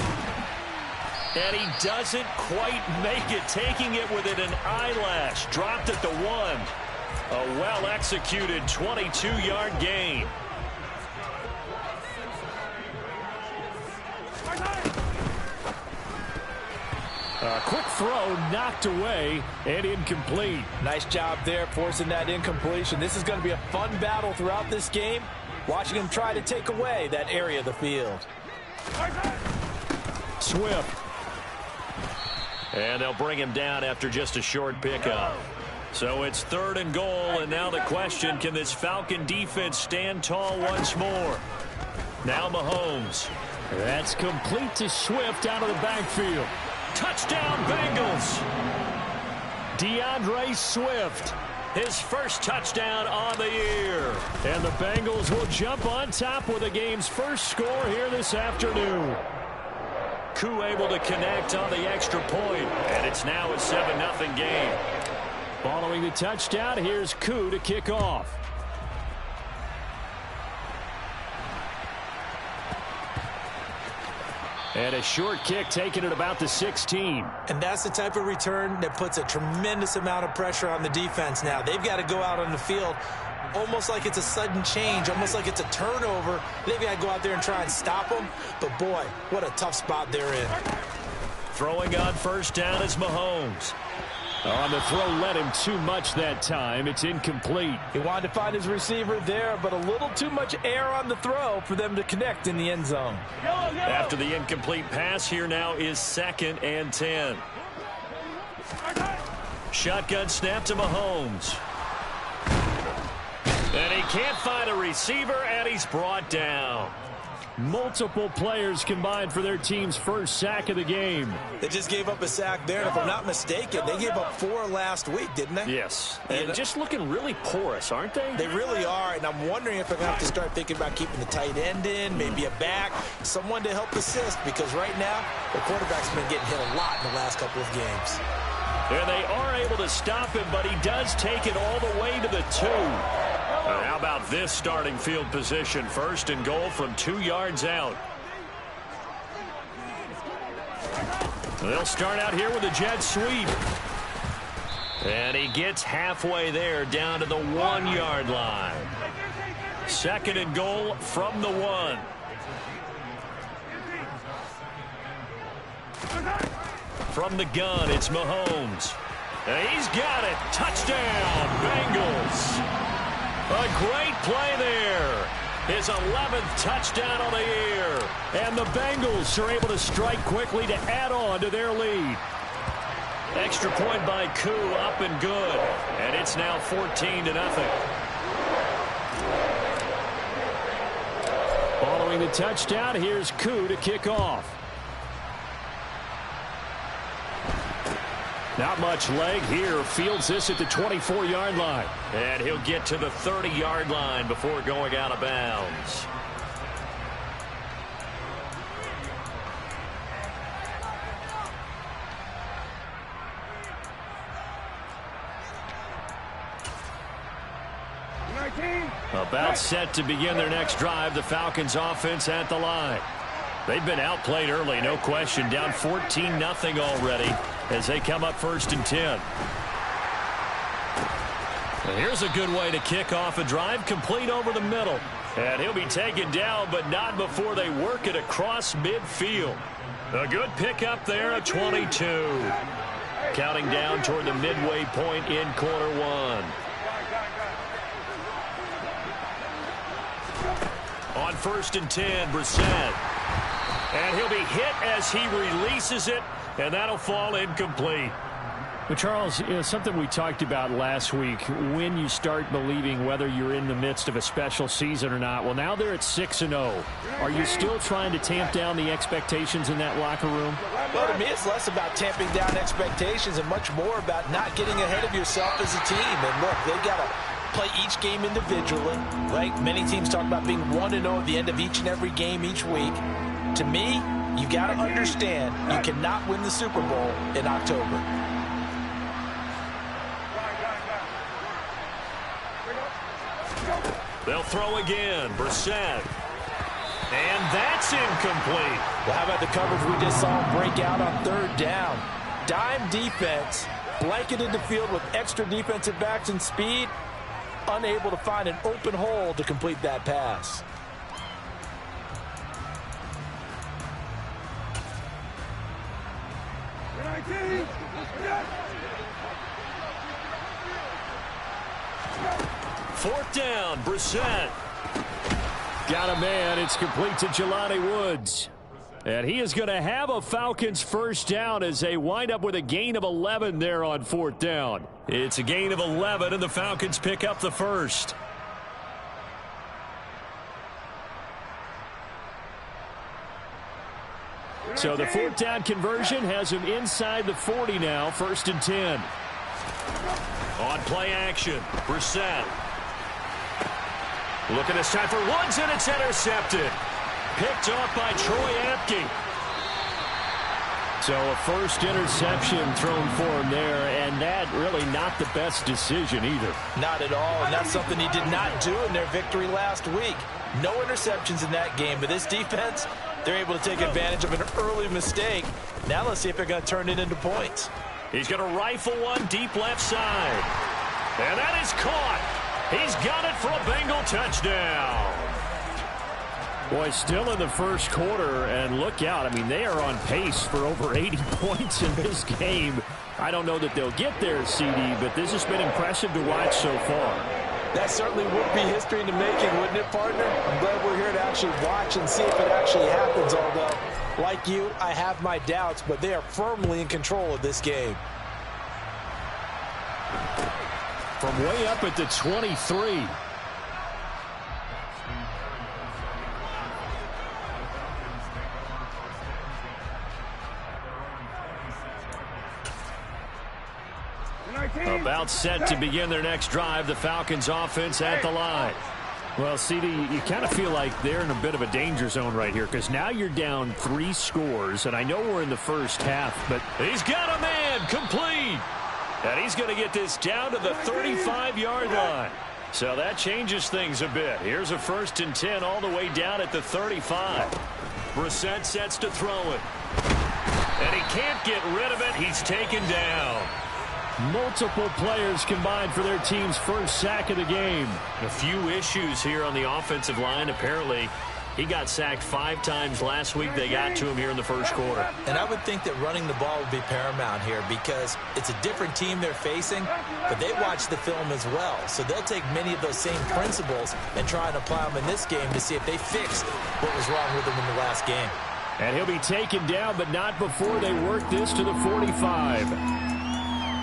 And he doesn't quite make it, taking it within an eyelash. Dropped at the 1. A well-executed 22-yard gain. A quick throw knocked away and incomplete. Nice job there forcing that incompletion. This is going to be a fun battle throughout this game. Watching him try to take away that area of the field. Swift. And they'll bring him down after just a short pickup. So it's 3rd and goal, and now the question, can this Falcon defense stand tall once more? Now Mahomes. That's complete to Swift out of the backfield. Touchdown Bengals. DeAndre Swift. His first touchdown on the year. And the Bengals will jump on top with the game's first score here this afternoon. Koo able to connect on the extra point, and it's now a 7-0 game. Following the touchdown, here's Koo to kick off. And a short kick taken at about the 16. And that's the type of return that puts a tremendous amount of pressure on the defense now. They've got to go out on the field almost like it's a sudden change, almost like it's a turnover. They've got to go out there and try and stop them. But, boy, what a tough spot they're in. Throwing on first down is Mahomes. On the throw led him too much that time. It's incomplete. He wanted to find his receiver there, but a little too much air on the throw for them to connect in the end zone. After the incomplete pass, here now is 2nd and 10. Shotgun snap to Mahomes. And he can't find a receiver, and he's brought down. Multiple players combined for their team's first sack of the game. They just gave up a sack there, and if I'm not mistaken, they gave up 4 last week, didn't they? Yes. And just looking really porous, aren't they? They really are, and I'm wondering if they're going to have to start thinking about keeping the tight end in, maybe a back, someone to help assist, because right now, the quarterback's been getting hit a lot in the last couple of games. And they are able to stop him, but he does take it all the way to the 2. How about this starting field position? 1st and goal from 2 yards out. They'll start out here with a jet sweep. And he gets halfway there down to the 1-yard line. 2nd and goal from the 1. From the gun, it's Mahomes. And he's got it. Touchdown, Bengals. A great play there. His 11th touchdown of the year. And the Bengals are able to strike quickly to add on to their lead. Extra point by Koo, up and good. And it's now 14-0. Following the touchdown, here's Koo to kick off. Not much leg here. Fields this at the 24-yard line. And he'll get to the 30-yard line before going out of bounds. About set to begin their next drive, the Falcons offense at the line. They've been outplayed early, no question. Down 14-0 already as they come up 1st and 10. And here's a good way to kick off a drive, complete over the middle. And he'll be taken down, but not before they work it across midfield. A good pickup there at 22. Counting down toward the midway point in quarter one. On 1st and 10, Brissett. And he'll be hit as he releases it, and that'll fall incomplete. But Charles, something we talked about last week, when you start believing whether you're in the midst of a special season or not. Well, now they're at 6-0. Are you still trying to tamp down the expectations in that locker room? Well, to me, it's less about tamping down expectations and much more about not getting ahead of yourself as a team. And look, they've got to play each game individually, right? Many teams talk about being 1-0 at the end of each and every game each week. To me, you got to understand you cannot win the Super Bowl in October. They'll throw again. Brissett. And that's incomplete. Well, how about the coverage we just saw him break out on 3rd down? Dime defense, blanketed the field with extra defensive backs and speed, unable to find an open hole to complete that pass. Fourth down, Brissett. Got a man. It's complete to Jelani Woods. And he is going to have a Falcons first down as they wind up with a gain of 11 there on 4th down. It's a gain of 11, and the Falcons pick up the first. So the 4th down conversion has him inside the 40 now, 1st and 10. On play action, Brissett. Looking this time for Woods, and it's intercepted. Picked off by Troy Apke. So a first interception thrown for him there, and that really not the best decision either. Not at all, and that's something he did not do in their victory last week. No interceptions in that game, but this defense, they're able to take advantage of an early mistake. Now let's see if they're going to turn it into points. He's going to rifle one deep left side. And that is caught. He's got it for a Bengal touchdown. Boy, still in the first quarter, and look out. I mean, they are on pace for over 80 points in this game. I don't know that they'll get there, CD, but this has been impressive to watch so far. That certainly would be history in the making, wouldn't it, partner? I'm glad we're here to actually watch and see if it actually happens, although, like you, I have my doubts, but they are firmly in control of this game. From way up at the 23. About set to begin their next drive, the Falcons offense at the line. Well, CD, you kind of feel like they're in a bit of a danger zone right here because now you're down 3 scores, and I know we're in the first half, but he's got a man complete. And he's going to get this down to the 35-yard line. So that changes things a bit. Here's a 1st and 10 all the way down at the 35. Brissett sets to throw it. And he can't get rid of it. He's taken down. Multiple players combined for their team's first sack of the game. A few issues here on the offensive line. Apparently, he got sacked 5 times last week. They got to him here in the first quarter. And I would think that running the ball would be paramount here because it's a different team they're facing, but they watch the film as well. So they'll take many of those same principles and try and apply them in this game to see if they fixed what was wrong with them in the last game. And he'll be taken down, but not before they work this to the 45.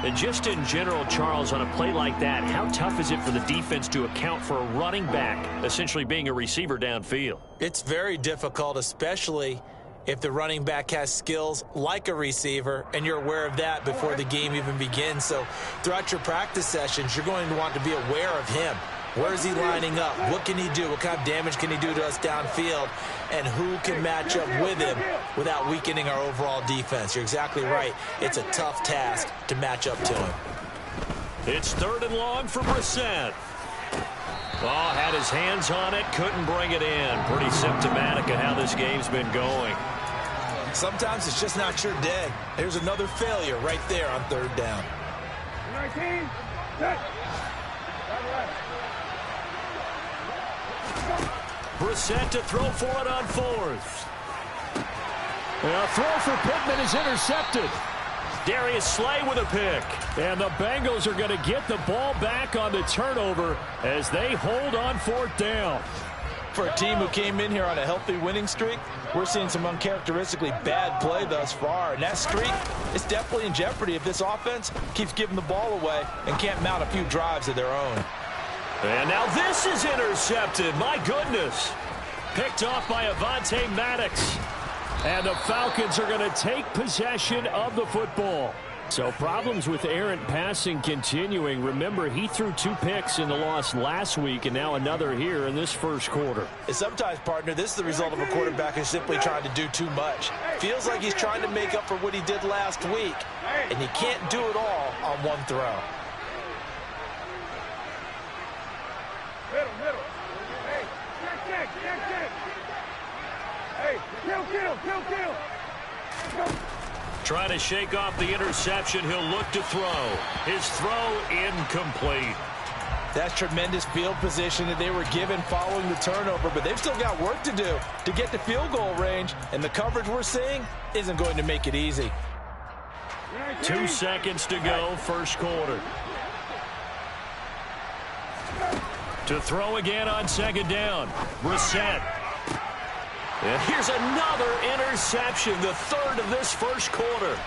And just in general, Charles, on a play like that, how tough is it for the defense to account for a running back essentially being a receiver downfield? It's very difficult, especially if the running back has skills like a receiver, and you're aware of that before the game even begins. So throughout your practice sessions, you're going to want to be aware of him. Where is he lining up? What can he do? What kind of damage can he do to us downfield? And who can match up with him without weakening our overall defense? You're exactly right. It's a tough task to match up to him. It's 3rd and long for Brissett. Oh, had his hands on it, couldn't bring it in. Pretty symptomatic of how this game's been going. Sometimes it's just not your day. There's another failure right there on third down. 19, set. Brissett to throw for it on fourth. A throw for Pittman is intercepted. Darius Slay with a pick. And the Bengals are going to get the ball back on the turnover as they hold on fourth down. For a team who came in here on a healthy winning streak, we're seeing some uncharacteristically bad play thus far. And that streak is definitely in jeopardy if this offense keeps giving the ball away and can't mount a few drives of their own. And now this is intercepted. My goodness. Picked off by Avonte Maddox. And the Falcons are going to take possession of the football. So problems with errant passing continuing. Remember, he threw 2 picks in the loss last week and now another here in this first quarter. And sometimes, partner, this is the result of a quarterback who's simply trying to do too much. Feels like he's trying to make up for what he did last week, and he can't do it all on one throw. Middle. Hey, check. Hey, kill. Trying to shake off the interception. He'll look to throw. His throw incomplete. That's tremendous field position that they were given following the turnover, but they've still got work to do to get to field goal range, and the coverage we're seeing isn't going to make it easy. 2 seconds to go, first quarter. To throw again on second down. Brissett. And here's another interception, the third of this first quarter.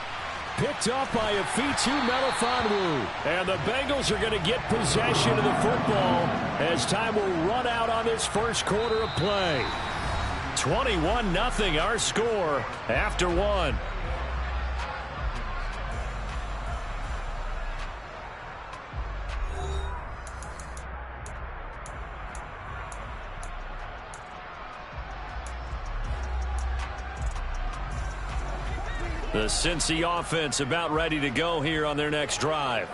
Picked off by Afitu Melifonwu. And the Bengals are going to get possession of the football as time will run out on this first quarter of play. 21-0 our score after 1. The Cincy offense about ready to go here on their next drive.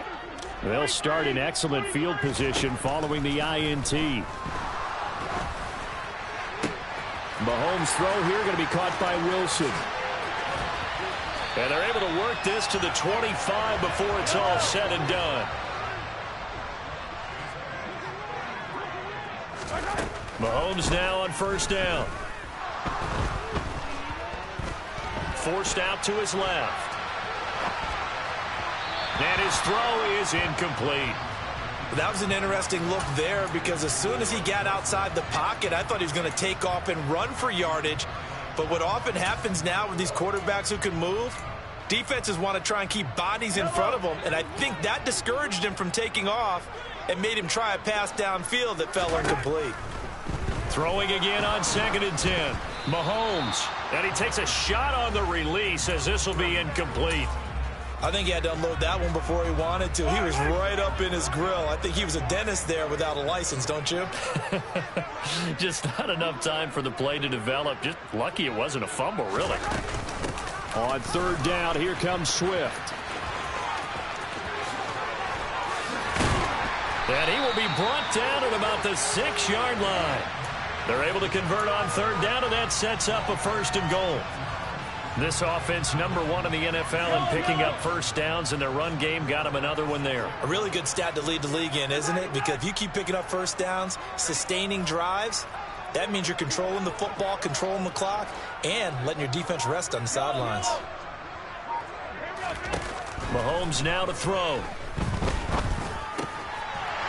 They'll start in excellent field position following the INT. Mahomes' throw here going to be caught by Wilson. And they're able to work this to the 25 before it's all said and done. Mahomes now on first down. Forced out to his left. And his throw is incomplete. That was an interesting look there because as soon as he got outside the pocket, I thought he was going to take off and run for yardage. But what often happens now with these quarterbacks who can move, defenses want to try and keep bodies in front of them, and I think that discouraged him from taking off and made him try a pass downfield that fell incomplete. Throwing again on 2nd and 10. Mahomes. And he takes a shot on the release as this will be incomplete. I think he had to unload that one before he wanted to. He was right up in his grill. I think he was a dentist there without a license, don't you? Just not enough time for the play to develop. Just lucky it wasn't a fumble, really. On third down, here comes Swift. And he will be brought down at about the 6-yard line. They're able to convert on third down, and that sets up a 1st and goal. This offense, number 1 in the NFL in picking up first downs, and their run game got them another one there. A really good stat to lead the league in, isn't it? Because if you keep picking up first downs, sustaining drives, that means you're controlling the football, controlling the clock, and letting your defense rest on the sidelines. Mahomes now to throw.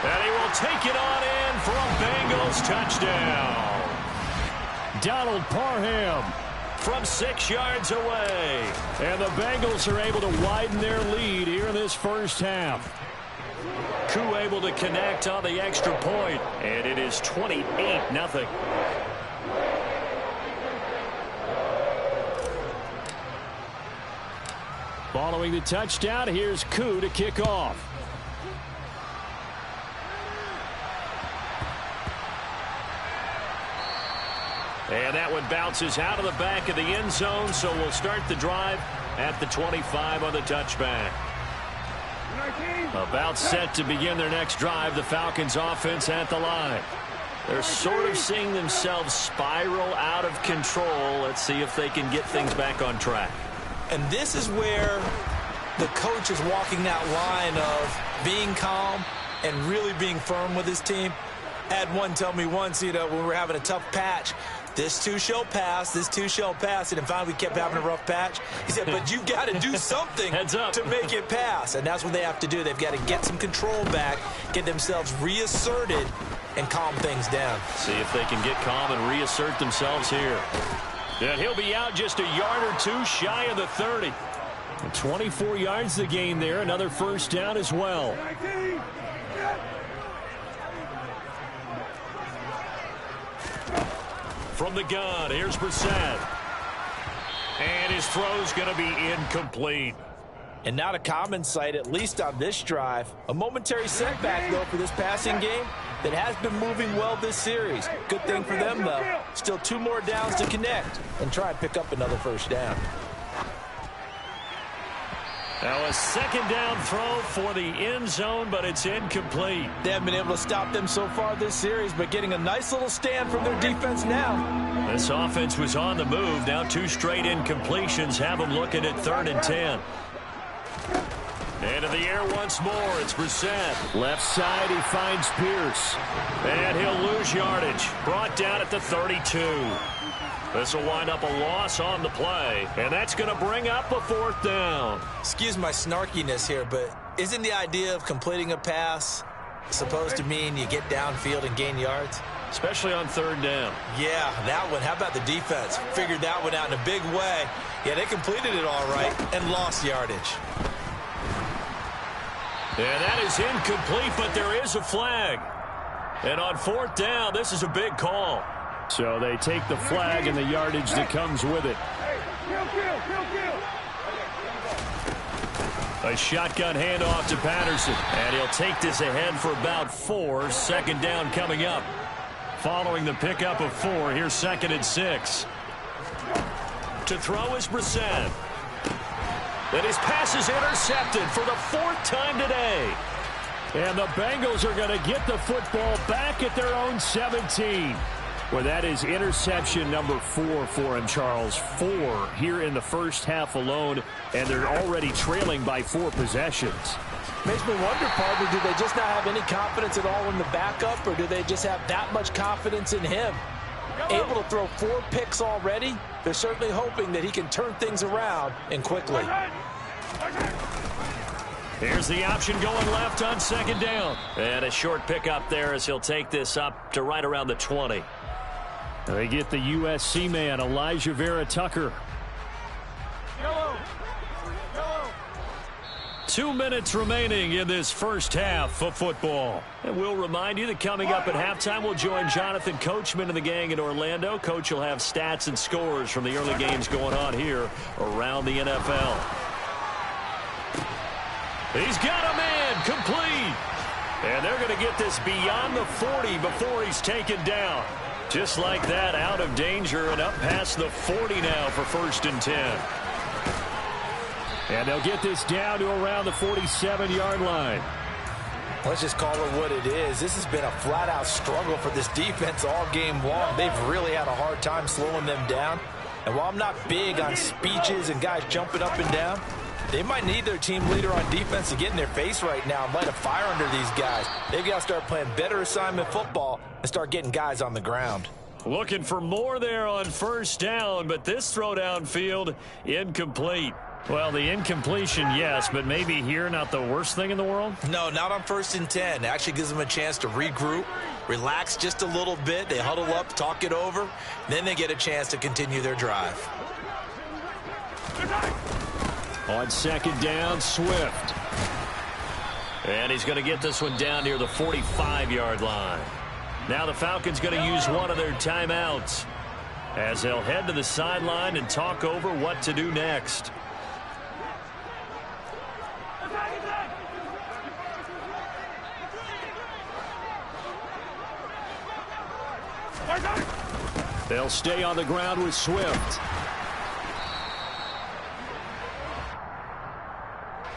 And he will take it on in for a Bengals touchdown. Donald Parham from 6 yards away. And the Bengals are able to widen their lead here in this first half. Koo able to connect on the extra point, and it is 28-0. Following the touchdown, here's Koo to kick off. And that one bounces out of the back of the end zone, so we'll start the drive at the 25 on the touchback. About set to begin their next drive, the Falcons offense at the line. They're sort of seeing themselves spiral out of control. Let's see if they can get things back on track. And this is where the coach is walking that line of being calm and really being firm with his team. I had one tell me once, when we were having a tough patch, this too shall pass, this too shall pass. And then finally we kept having a rough patch. He said, but you've got to do something to make it pass. And that's what they have to do. They've got to get some control back, get themselves reasserted, and calm things down. See if they can get calm and reassert themselves here. And he'll be out just a yard or two shy of the 30. 24 yards the gain there. Another first down as well. From the gun, here's Brissett. And his throw's going to be incomplete. And not a common sight, at least on this drive. A momentary setback, though, for this passing game that has been moving well this series. Good thing for them, though. Still 2 more downs to connect and try and pick up another first down. Now a second down throw for the end zone, but it's incomplete. They haven't been able to stop them so far this series, but getting a nice little stand from their defense now. This offense was on the move. Now 2 straight incompletions have them looking at 3rd and 10. Into the air once more. It's Brissett. Left side, he finds Pierce. And he'll lose yardage. Brought down at the 32. This will wind up a loss on the play, and that's going to bring up a 4th down. Excuse my snarkiness here, but isn't the idea of completing a pass supposed to mean you get downfield and gain yards? Especially on 3rd down. Yeah, that one. How about the defense? Figured that one out in a big way. Yeah, they completed it all right and lost yardage. And that is incomplete, but there is a flag. And on 4th down, this is a big call. So they take the flag and the yardage that comes with it. A shotgun handoff to Patterson. And he'll take this ahead for about 4. 2nd down coming up. Following the pickup of 4, here's 2nd and 6. To throw is Brissett. And his pass is intercepted for the 4th time today. And the Bengals are going to get the football back at their own 17. Well, that is interception number 4 for him, Charles. 4 here in the first half alone, and they're already trailing by 4 possessions. Makes me wonder, partner, do they just not have any confidence at all in the backup, or do they just have that much confidence in him? Able to throw 4 picks already, they're certainly hoping that he can turn things around and quickly. Here's the option going left on 2nd down. And a short pickup there as he'll take this up to right around the 20. They get the USC man, Elijah Vera-Tucker. 2 minutes remaining in this first half of football. And we'll remind you that coming up at halftime, we'll join Jonathan Coachman and the gang in Orlando. Coach will have stats and scores from the early games going on here around the NFL. He's got a man complete. And they're going to get this beyond the 40 before he's taken down. Just like that, out of danger and up past the 40 now for 1st and 10. And they'll get this down to around the 47-yard line. Let's just call it what it is. This has been a flat-out struggle for this defense all game long. They've really had a hard time slowing them down. And while I'm not big on speeches and guys jumping up and down, they might need their team leader on defense to get in their face right now and light a fire under these guys. They've got to start playing better assignment football and start getting guys on the ground. Looking for more there on 1st down, but this throw downfield incomplete. Well, the incompletion, yes, but maybe here not the worst thing in the world? No, not on 1st and 10. It actually gives them a chance to regroup, relax just a little bit. They huddle up, talk it over. Then they get a chance to continue their drive. On 2nd down, Swift. And he's going to get this one down near the 45-yard line. Now the Falcons going to use one of their timeouts as they'll head to the sideline and talk over what to do next. They'll stay on the ground with Swift.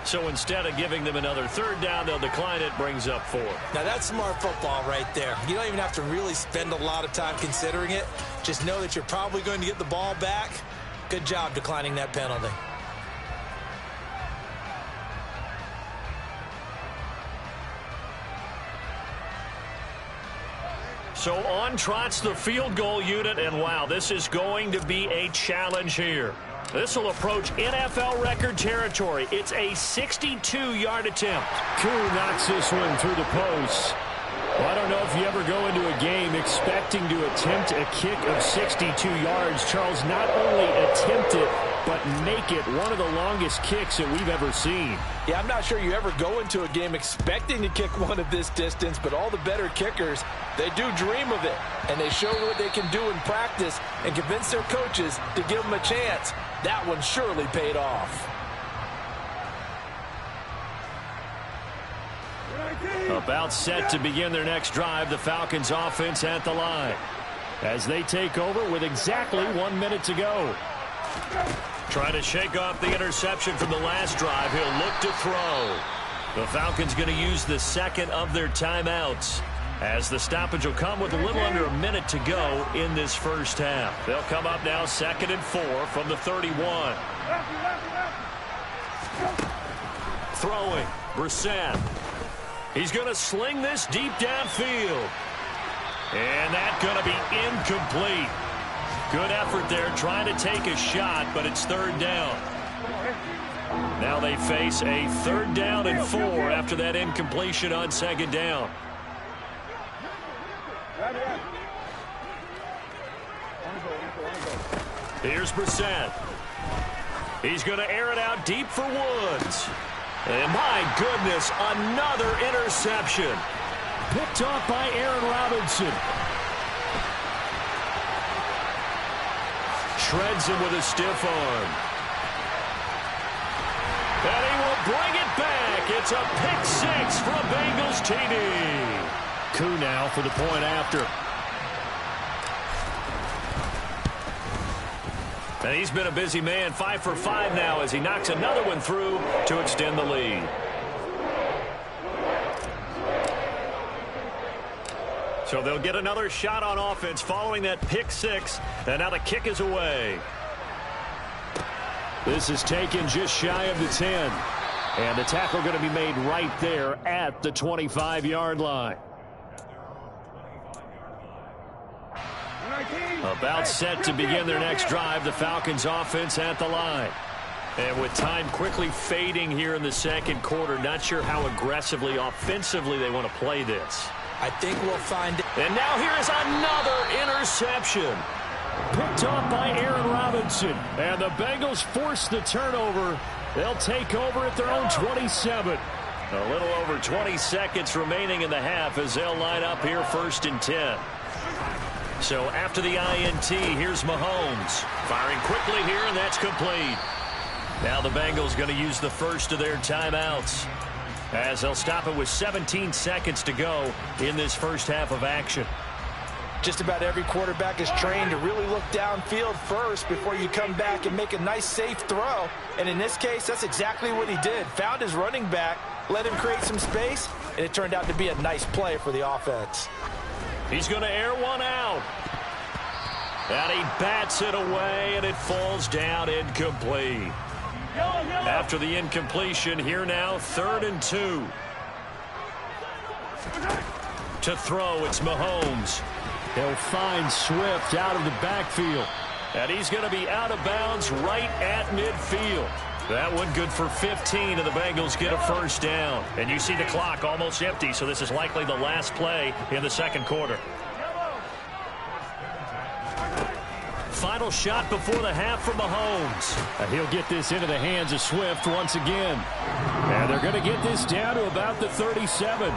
So instead of giving them another third down, they'll decline it, brings up 4. Now, that's smart football right there. You don't even have to really spend a lot of time considering it. Just know that you're probably going to get the ball back. Good job declining that penalty. So on trots the field goal unit, and wow, this is going to be a challenge here. This will approach NFL record territory. It's a 62-yard attempt. Koo knocks this one through the post. Well, I don't know if you ever go into a game expecting to attempt a kick of 62 yards. Charles, not only attempt it, but make it one of the longest kicks that we've ever seen. Yeah, I'm not sure you ever go into a game expecting to kick one of this distance, but all the better kickers, they do dream of it, and they show what they can do in practice and convince their coaches to give them a chance. That one surely paid off. About set to begin their next drive, the Falcons offense at the line as they take over with exactly 1 minute to go. Trying to shake off the interception from the last drive. He'll look to throw. The Falcons going to use the second of their timeouts, as the stoppage will come with a little under a minute to go in this first half. They'll come up now 2nd and 4 from the 31. Throwing, Brissett. He's going to sling this deep downfield. And that's going to be incomplete. Good effort there trying to take a shot, but it's 3rd down. Now they face a 3rd down and 4 after that incompletion on 2nd down. Here's Brissett. He's going to air it out deep for Woods. And my goodness, another interception. Picked off by Aaron Robinson. Shreds him with a stiff arm. And he will bring it back. It's a pick 6 for a Bengals TD. Koo now for the point after. And he's been a busy man, 5 for 5 now as he knocks another one through to extend the lead. So they'll get another shot on offense following that pick 6, and now the kick is away. This is taken just shy of the 10. And the tackle going to be made right there at the 25-yard line. About set to begin their next drive, the Falcons offense at the line. And with time quickly fading here in the second quarter, not sure how aggressively, offensively they want to play this. I think we'll find it. And now here is another interception. Picked off by Aaron Robinson. And the Bengals force the turnover. They'll take over at their own 27. A little over 20 seconds remaining in the half as they'll line up here 1st and 10. So after the INT, here's Mahomes. Firing quickly here, and that's complete. Now the Bengals going to use the first of their timeouts, as they'll stop it with 17 seconds to go in this first half of action. Just about every quarterback is trained to really look downfield first before you come back and make a nice, safe throw. And in this case, that's exactly what he did. Found his running back, let him create some space, and it turned out to be a nice play for the offense. He's going to air one out. And he bats it away, and it falls down incomplete. After the incompletion, here now, 3rd and 2. To throw, it's Mahomes. They'll find Swift out of the backfield. And he's going to be out of bounds right at midfield. That one good for 15, and the Bengals get a 1st down. And you see the clock almost empty, so this is likely the last play in the second quarter. Final shot before the half from Mahomes. And he'll get this into the hands of Swift once again. And they're going to get this down to about the 37.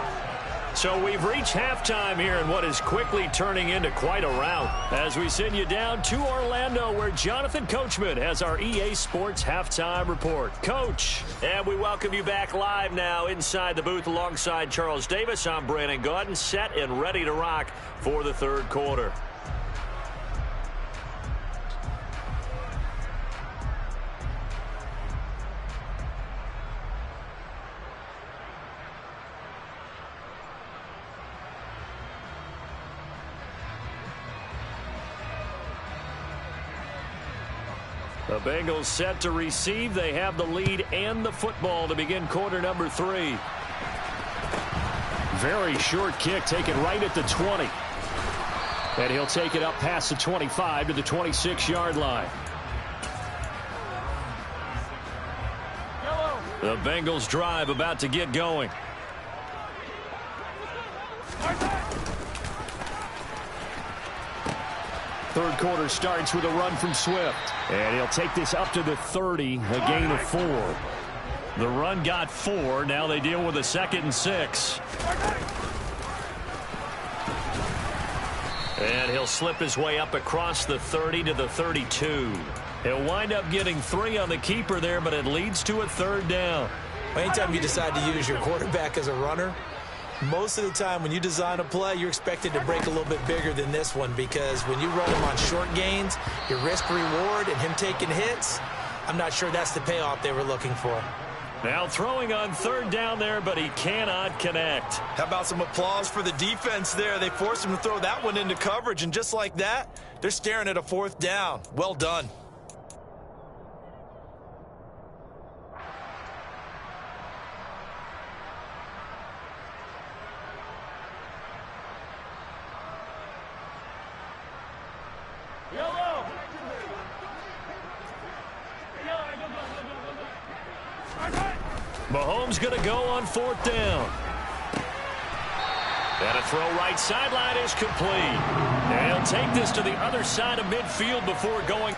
So we've reached halftime here in what is quickly turning into quite a rout, as we send you down to Orlando, where Jonathan Coachman has our EA Sports Halftime Report. Coach, and we welcome you back live now inside the booth alongside Charles Davis. I'm Brandon Gaudin, set and ready to rock for the third quarter. The Bengals set to receive. They have the lead and the football to begin quarter number 3. Very short kick taken right at the 20. And he'll take it up past the 25 to the 26-yard line. The Bengals drive about to get going. Third quarter starts with a run from Swift. And he'll take this up to the 30, a gain of 4. The run got 4. Now they deal with a 2nd and 6. And he'll slip his way up across the 30 to the 32. He'll wind up getting 3 on the keeper there, but it leads to a 3rd down. Anytime you decide to use your quarterback as a runner, most of the time when you design a play, you're expected to break a little bit bigger than this one, because when you run him on short gains, your risk-reward and him taking hits, I'm not sure that's the payoff they were looking for. Now throwing on 3rd down there, but he cannot connect. How about some applause for the defense there? They forced him to throw that one into coverage, and just like that, they're staring at a 4th down. Well done. Mahomes going to go on 4th down. And a throw right sideline is complete. And he'll take this to the other side of midfield before going.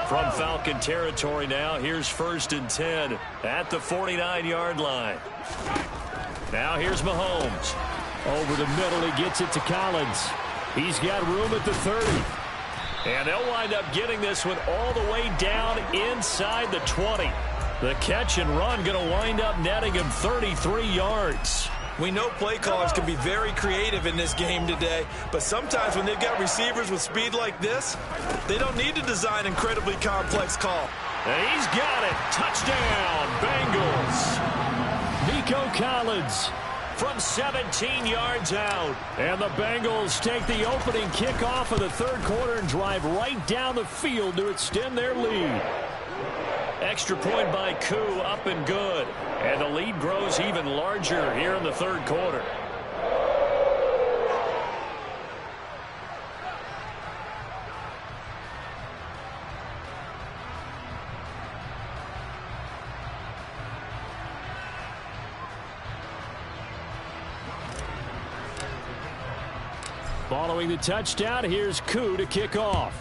From Falcon territory now, here's 1st and 10 at the 49-yard line. Now here's Mahomes. Over the middle, he gets it to Collins. He's got room at the 30. And they'll wind up getting this one all the way down inside the 20. The catch and run going to wind up netting him 33 yards. We know play callers can be very creative in this game today, but sometimes when they've got receivers with speed like this, they don't need to design an incredibly complex call. And he's got it. Touchdown, Bengals. Nico Collins from 17 yards out. And the Bengals take the opening kickoff of the 3rd quarter and drive right down the field to extend their lead. Extra point by Koo, up and good. And the lead grows even larger here in the 3rd quarter. Following the touchdown, here's Koo to kick off.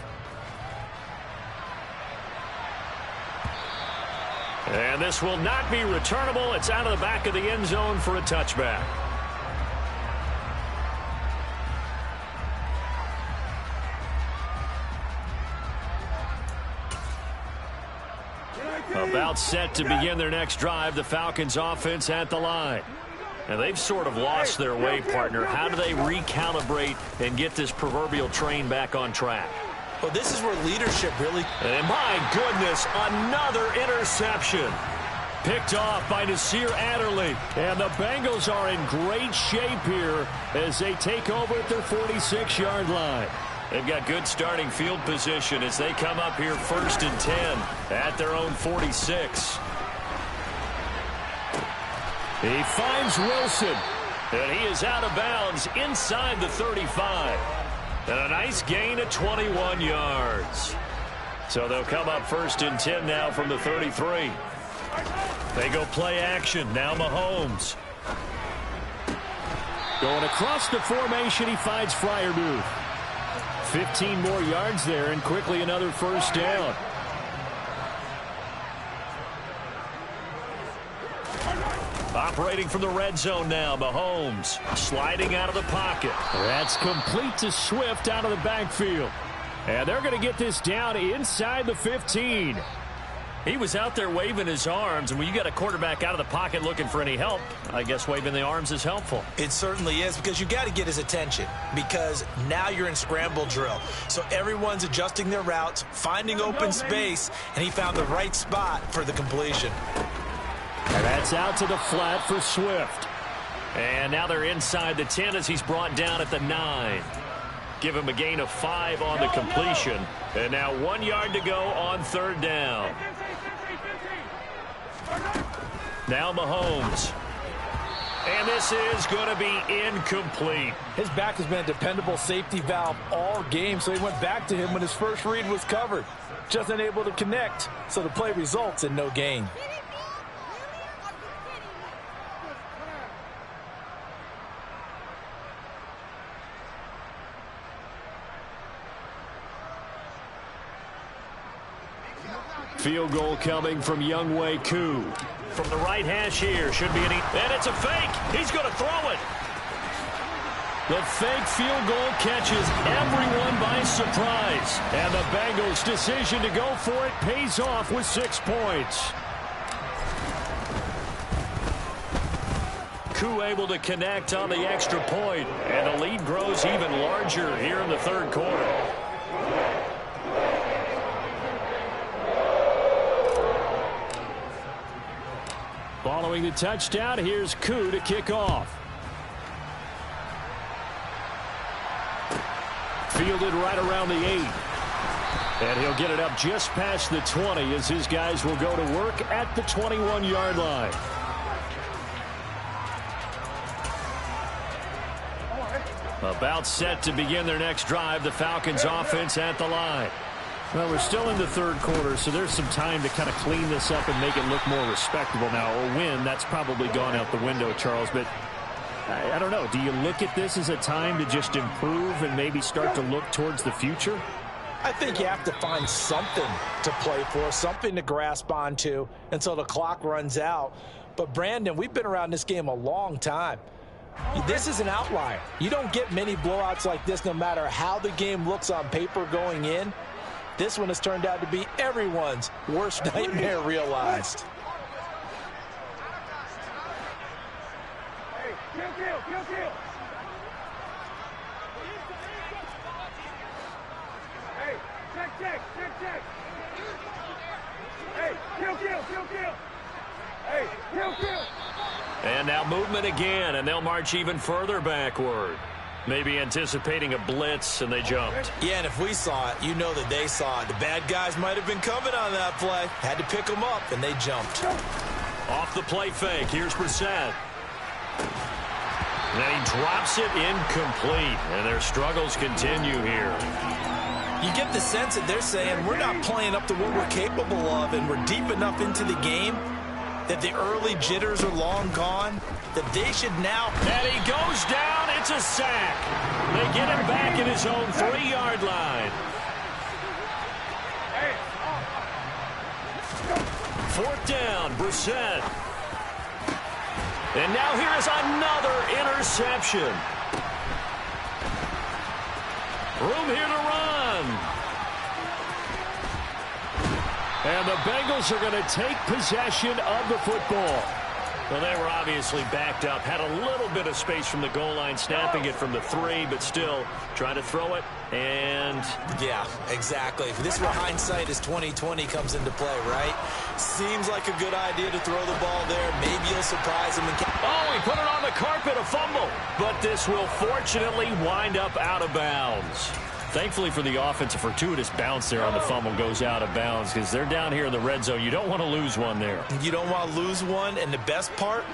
And this will not be returnable. It's out of the back of the end zone for a touchback. About set to begin their next drive, the Falcons offense at the line. And they've sort of lost their way, partner. How do they recalibrate and get this proverbial train back on track? Well, this is where leadership really... And my goodness, another interception. Picked off by Nasir Adderley. And the Bengals are in great shape here as they take over at their 46-yard line. They've got good starting field position as they come up here 1st and 10 at their own 46. He finds Wilson. And he is out of bounds inside the 35. And a nice gain of 21 yards. So they'll come up 1st and 10 now from the 33. They go play action. Now Mahomes. Going across the formation, he finds Freiermuth. 15 more yards there and quickly another first down. Operating from the red zone now, Mahomes sliding out of the pocket. That's complete to Swift out of the backfield. And they're going to get this down inside the 15. He was out there waving his arms, and when you got a quarterback out of the pocket looking for any help, I guess waving the arms is helpful. It certainly is, because you got to get his attention, because now you're in scramble drill. So everyone's adjusting their routes, finding open space, and he found the right spot for the completion. And that's out to the flat for Swift. And now they're inside the 10 as he's brought down at the 9. Give him a gain of 5 on the completion. And now 1 yard to go on third down. Now Mahomes. And this is going to be incomplete. His back has been a dependable safety valve all game, so he went back to him when his first read was covered. Just unable to connect, so the play results in no gain. Field goal coming from Younghoe Koo. From the right hash here, should be and it's a fake. He's going to throw it. The fake field goal catches everyone by surprise. And the Bengals' decision to go for it pays off with 6 points. Koo able to connect on the extra point, and the lead grows even larger here in the third quarter. Following the touchdown, here's Koo to kick off. Fielded right around the 8. And he'll get it up just past the 20 as his guys will go to work at the 21-yard line. About set to begin their next drive, the Falcons offense at the line. Well, we're still in the third quarter, so there's some time to kind of clean this up and make it look more respectable now. Or win, that's probably gone out the window, Charles. But I don't know. Do you look at this as a time to just improve and maybe start to look towards the future? I think you have to find something to play for, something to grasp onto until the clock runs out. But, Brandon, we've been around this game a long time. This is an outlier. You don't get many blowouts like this no matter how the game looks on paper going in. This one has turned out to be everyone's worst nightmare realized. Hey, kill. Hey, check. Hey, kill. Hey, kill. And now movement again, and they'll march even further backward. Maybe anticipating a blitz, and they jumped. Yeah, and if we saw it, you know that they saw it. The bad guys might have been coming on that play. Had to pick them up, and they jumped. Off the play fake, here's Brissett. Then he drops it incomplete, and their struggles continue here. You get the sense that they're saying we're not playing up to what we're capable of, and we're deep enough into the game that the early jitters are long gone, that they should now. And he goes down. It's a sack. They get him back at his own 3-yard line. Fourth down, Brissett. And now here is another interception. Room here to run. And the Bengals are going to take possession of the football. Well, they were obviously backed up. Had a little bit of space from the goal line, snapping it from the 3, but still trying to throw it. And yeah, exactly. This is where hindsight is 20/20 comes into play, right? Seems like a good idea to throw the ball there. Maybe you'll surprise him. Oh, he put it on the carpet, a fumble. But this will fortunately wind up out of bounds. Thankfully for the offense, a fortuitous bounce there on the fumble goes out of bounds because they're down here in the red zone. You don't want to lose one there. You don't want to lose one, and the best part,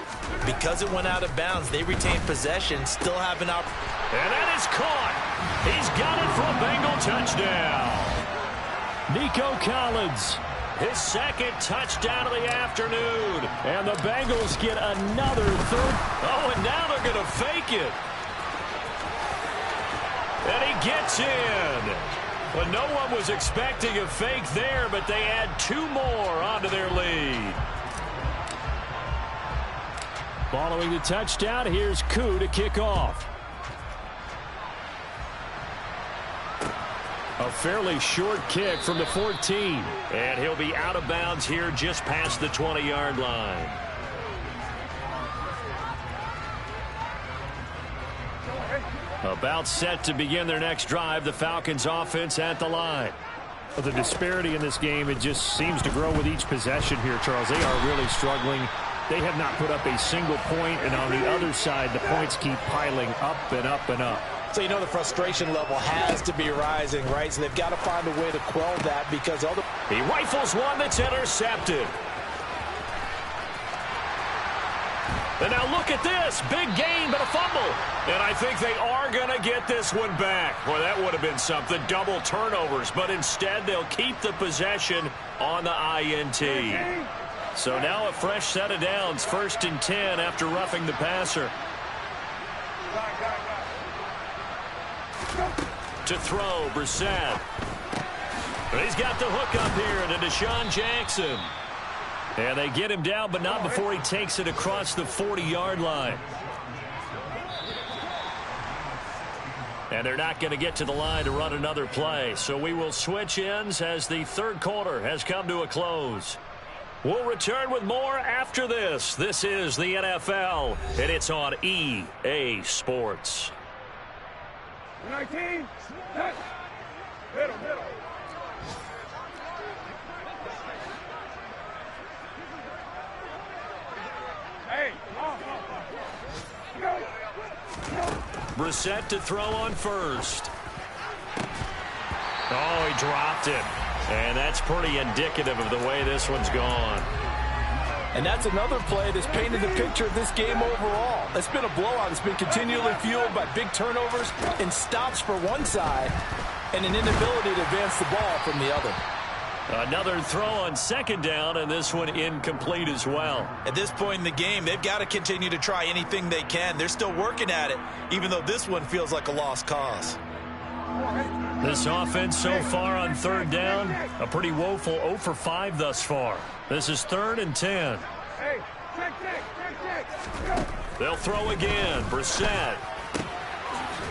because it went out of bounds, they retain possession, still have an opportunity. And that is caught. He's got it for a Bengal touchdown. Nico Collins. His second touchdown of the afternoon. And the Bengals get another third. Oh, and now they're going to fake it. And he it gets in. Well, no one was expecting a fake there, but they add 2 more onto their lead. Following the touchdown, here's Koo to kick off. A fairly short kick from the 14. And he'll be out of bounds here just past the 20-yard line. About set to begin their next drive, the Falcons offense at the line. Well, the disparity in this game, it just seems to grow with each possession here, Charles. They are really struggling. They have not put up a single point, and on the other side, the points keep piling up and up and up. So you know the frustration level has to be rising, right? So they've got to find a way to quell that because other... He rifles one that's intercepted. And now look at this. Big gain, but a fumble. And I think they are going to get this one back. Well, that would have been something. Double turnovers. But instead, they'll keep the possession on the INT. So now a fresh set of downs. 1st and 10 after roughing the passer. To throw, Brissett. He's got the hook up here to Deshaun Jackson. And they get him down, but not before he takes it across the 40-yard line. And they're not going to get to the line to run another play. So we will switch ends as the 3rd quarter has come to a close. We'll return with more after this. This is the NFL, and it's on EA Sports. 19, set, middle. Hey, go. Brissett to throw on first. Oh, he dropped it. And that's pretty indicative of the way this one's gone. And that's another play that's painted the picture of this game overall. It's been a blowout. It's been continually fueled by big turnovers and stops for one side and an inability to advance the ball from the other. Another throw on 2nd down, and this one incomplete as well. At this point in the game, they've got to continue to try anything they can. They're still working at it, even though this one feels like a lost cause. This offense so far on 3rd down, a pretty woeful 0 for 5 thus far. This is 3rd and 10. Hey, check. They'll throw again. Brissett.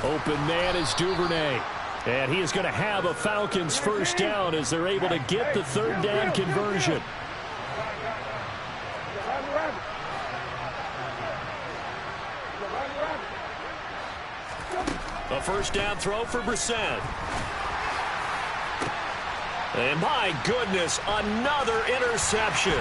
Open man is Duvernay. And he is going to have a Falcons 1st down as they're able to get the 3rd down conversion. A 1st down throw for Brissett. And my goodness, another interception.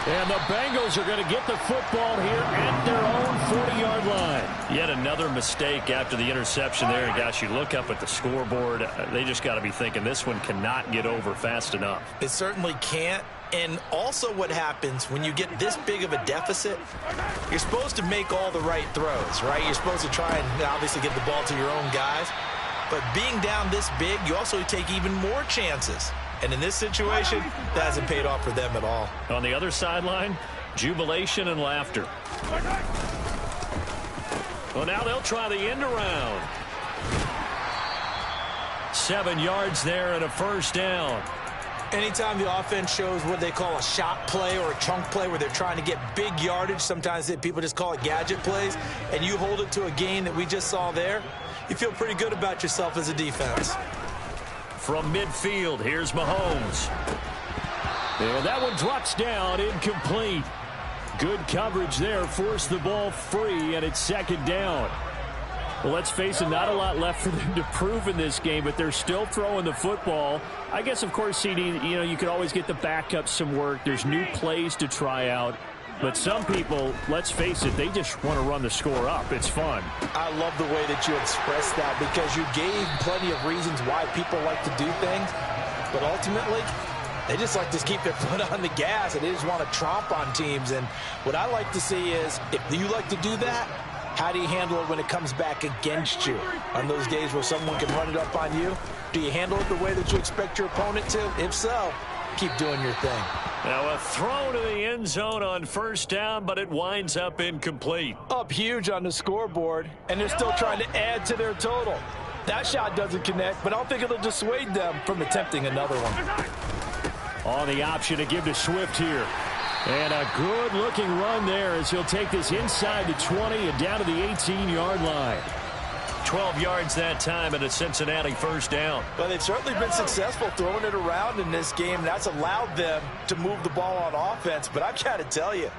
And the Bengals are going to get the football here at their own 40-yard line. Yet another mistake after the interception there. And gosh, you look up at the scoreboard, they just got to be thinking this one cannot get over fast enough. It certainly can't. And also what happens when you get this big of a deficit, you're supposed to make all the right throws, right? You're supposed to try and obviously get the ball to your own guys. But being down this big, you also take even more chances. And in this situation, that hasn't paid off for them at all. On the other sideline, jubilation and laughter. Well, now they'll try the end around. 7 yards there and a 1st down. Anytime the offense shows what they call a shot play or a chunk play where they're trying to get big yardage, sometimes people just call it gadget plays, and you hold it to a gain that we just saw there, you feel pretty good about yourself as a defense. From midfield, here's Mahomes. And that one drops down, incomplete. Good coverage there, forced the ball free, and it's 2nd down. Well, let's face it, not a lot left for them to prove in this game, but they're still throwing the football. I guess, of course, CD, you could always get the backup some work. There's new plays to try out. But some people, let's face it, they just want to run the score up. It's fun. I love the way that you expressed that because you gave plenty of reasons why people like to do things. But ultimately, they just like to keep their foot on the gas and they just want to tromp on teams. And what I like to see is if you like to do that, how do you handle it when it comes back against you? On those days where someone can run it up on you, do you handle it the way that you expect your opponent to? If so, keep doing your thing. Now a throw to the end zone on 1st down, but it winds up incomplete. Up huge on the scoreboard, and they're still trying to add to their total. That shot doesn't connect, but I don't think it'll dissuade them from attempting another one. On the option to give to Swift here. And a good-looking run there as he'll take this inside the 20 and down to the 18-yard line. 12 yards that time and a Cincinnati first down. Well, they've certainly been successful throwing it around in this game. That's allowed them to move the ball on offense. But I've got to tell you,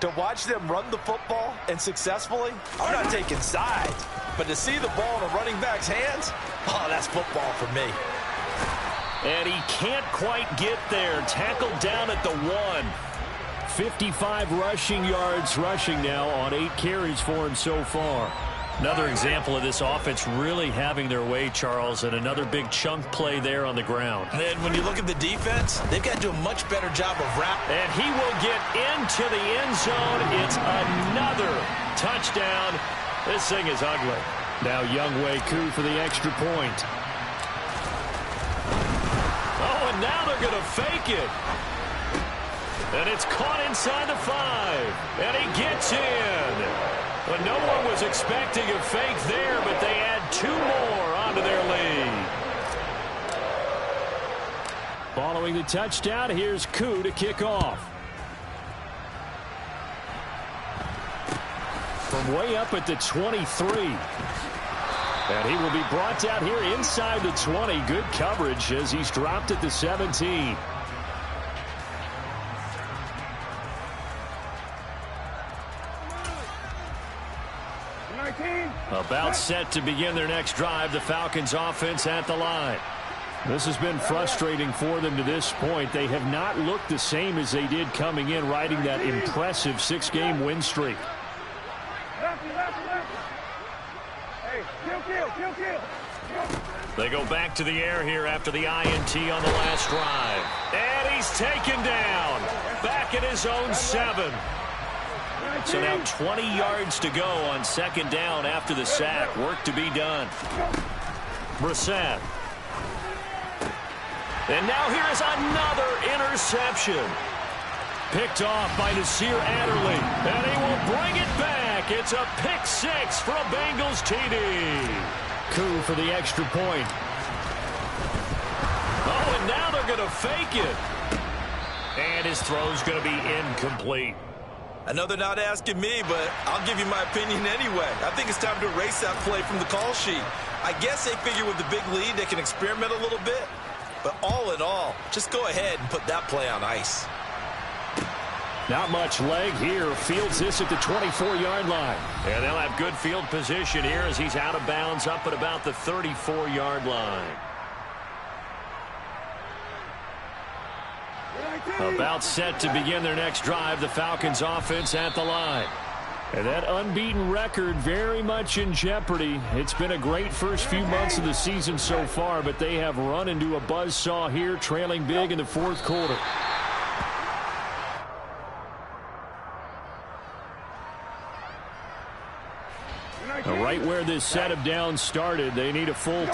to watch them run the football and successfully, I'm not taking sides. But to see the ball in a running back's hands, oh, that's football for me. And he can't quite get there. Tackled down at the 1. 55 rushing yards rushing now on 8 carries for him so far. Another example of this offense really having their way, Charles, and another big chunk play there on the ground. And then when you look at the defense, they've got to do a much better job of wrapping. And he will get into the end zone. It's another touchdown. This thing is ugly. Now Younghoe Koo for the extra point. Oh, and now they're going to fake it. And it's caught inside the 5. And he gets in. But no one was expecting a fake there, but they add 2 more onto their lead. Following the touchdown, here's Koo to kick off. From way up at the 23. And he will be brought down here inside the 20. Good coverage as he's dropped at the 17. About set to begin their next drive, the Falcons offense at the line. This has been frustrating for them to this point. They have not looked the same as they did coming in, riding that impressive 6-game win streak. Hey, kill. They go back to the air here after the INT on the last drive. And he's taken down. Back at his own 7. So now 20 yards to go on second down after the sack. Work to be done. Brissett. And now here is another interception. Picked off by Nasir Adderley. And he will bring it back. It's a pick 6 for a Bengals TD. Koo for the extra point. Oh, and now they're going to fake it. And his throw's going to be incomplete. I know they're not asking me, but I'll give you my opinion anyway. I think it's time to erase that play from the call sheet. I guess they figure with the big lead they can experiment a little bit. But all in all, just go ahead and put that play on ice. Not much leg here. Fields this at the 24-yard line. And they'll have good field position here as he's out of bounds up at about the 34-yard line. About set to begin their next drive, the Falcons offense at the line. And that unbeaten record very much in jeopardy. It's been a great first few months of the season so far, but they have run into a buzzsaw here, trailing big in the fourth quarter. Right where this set of downs started, they need a full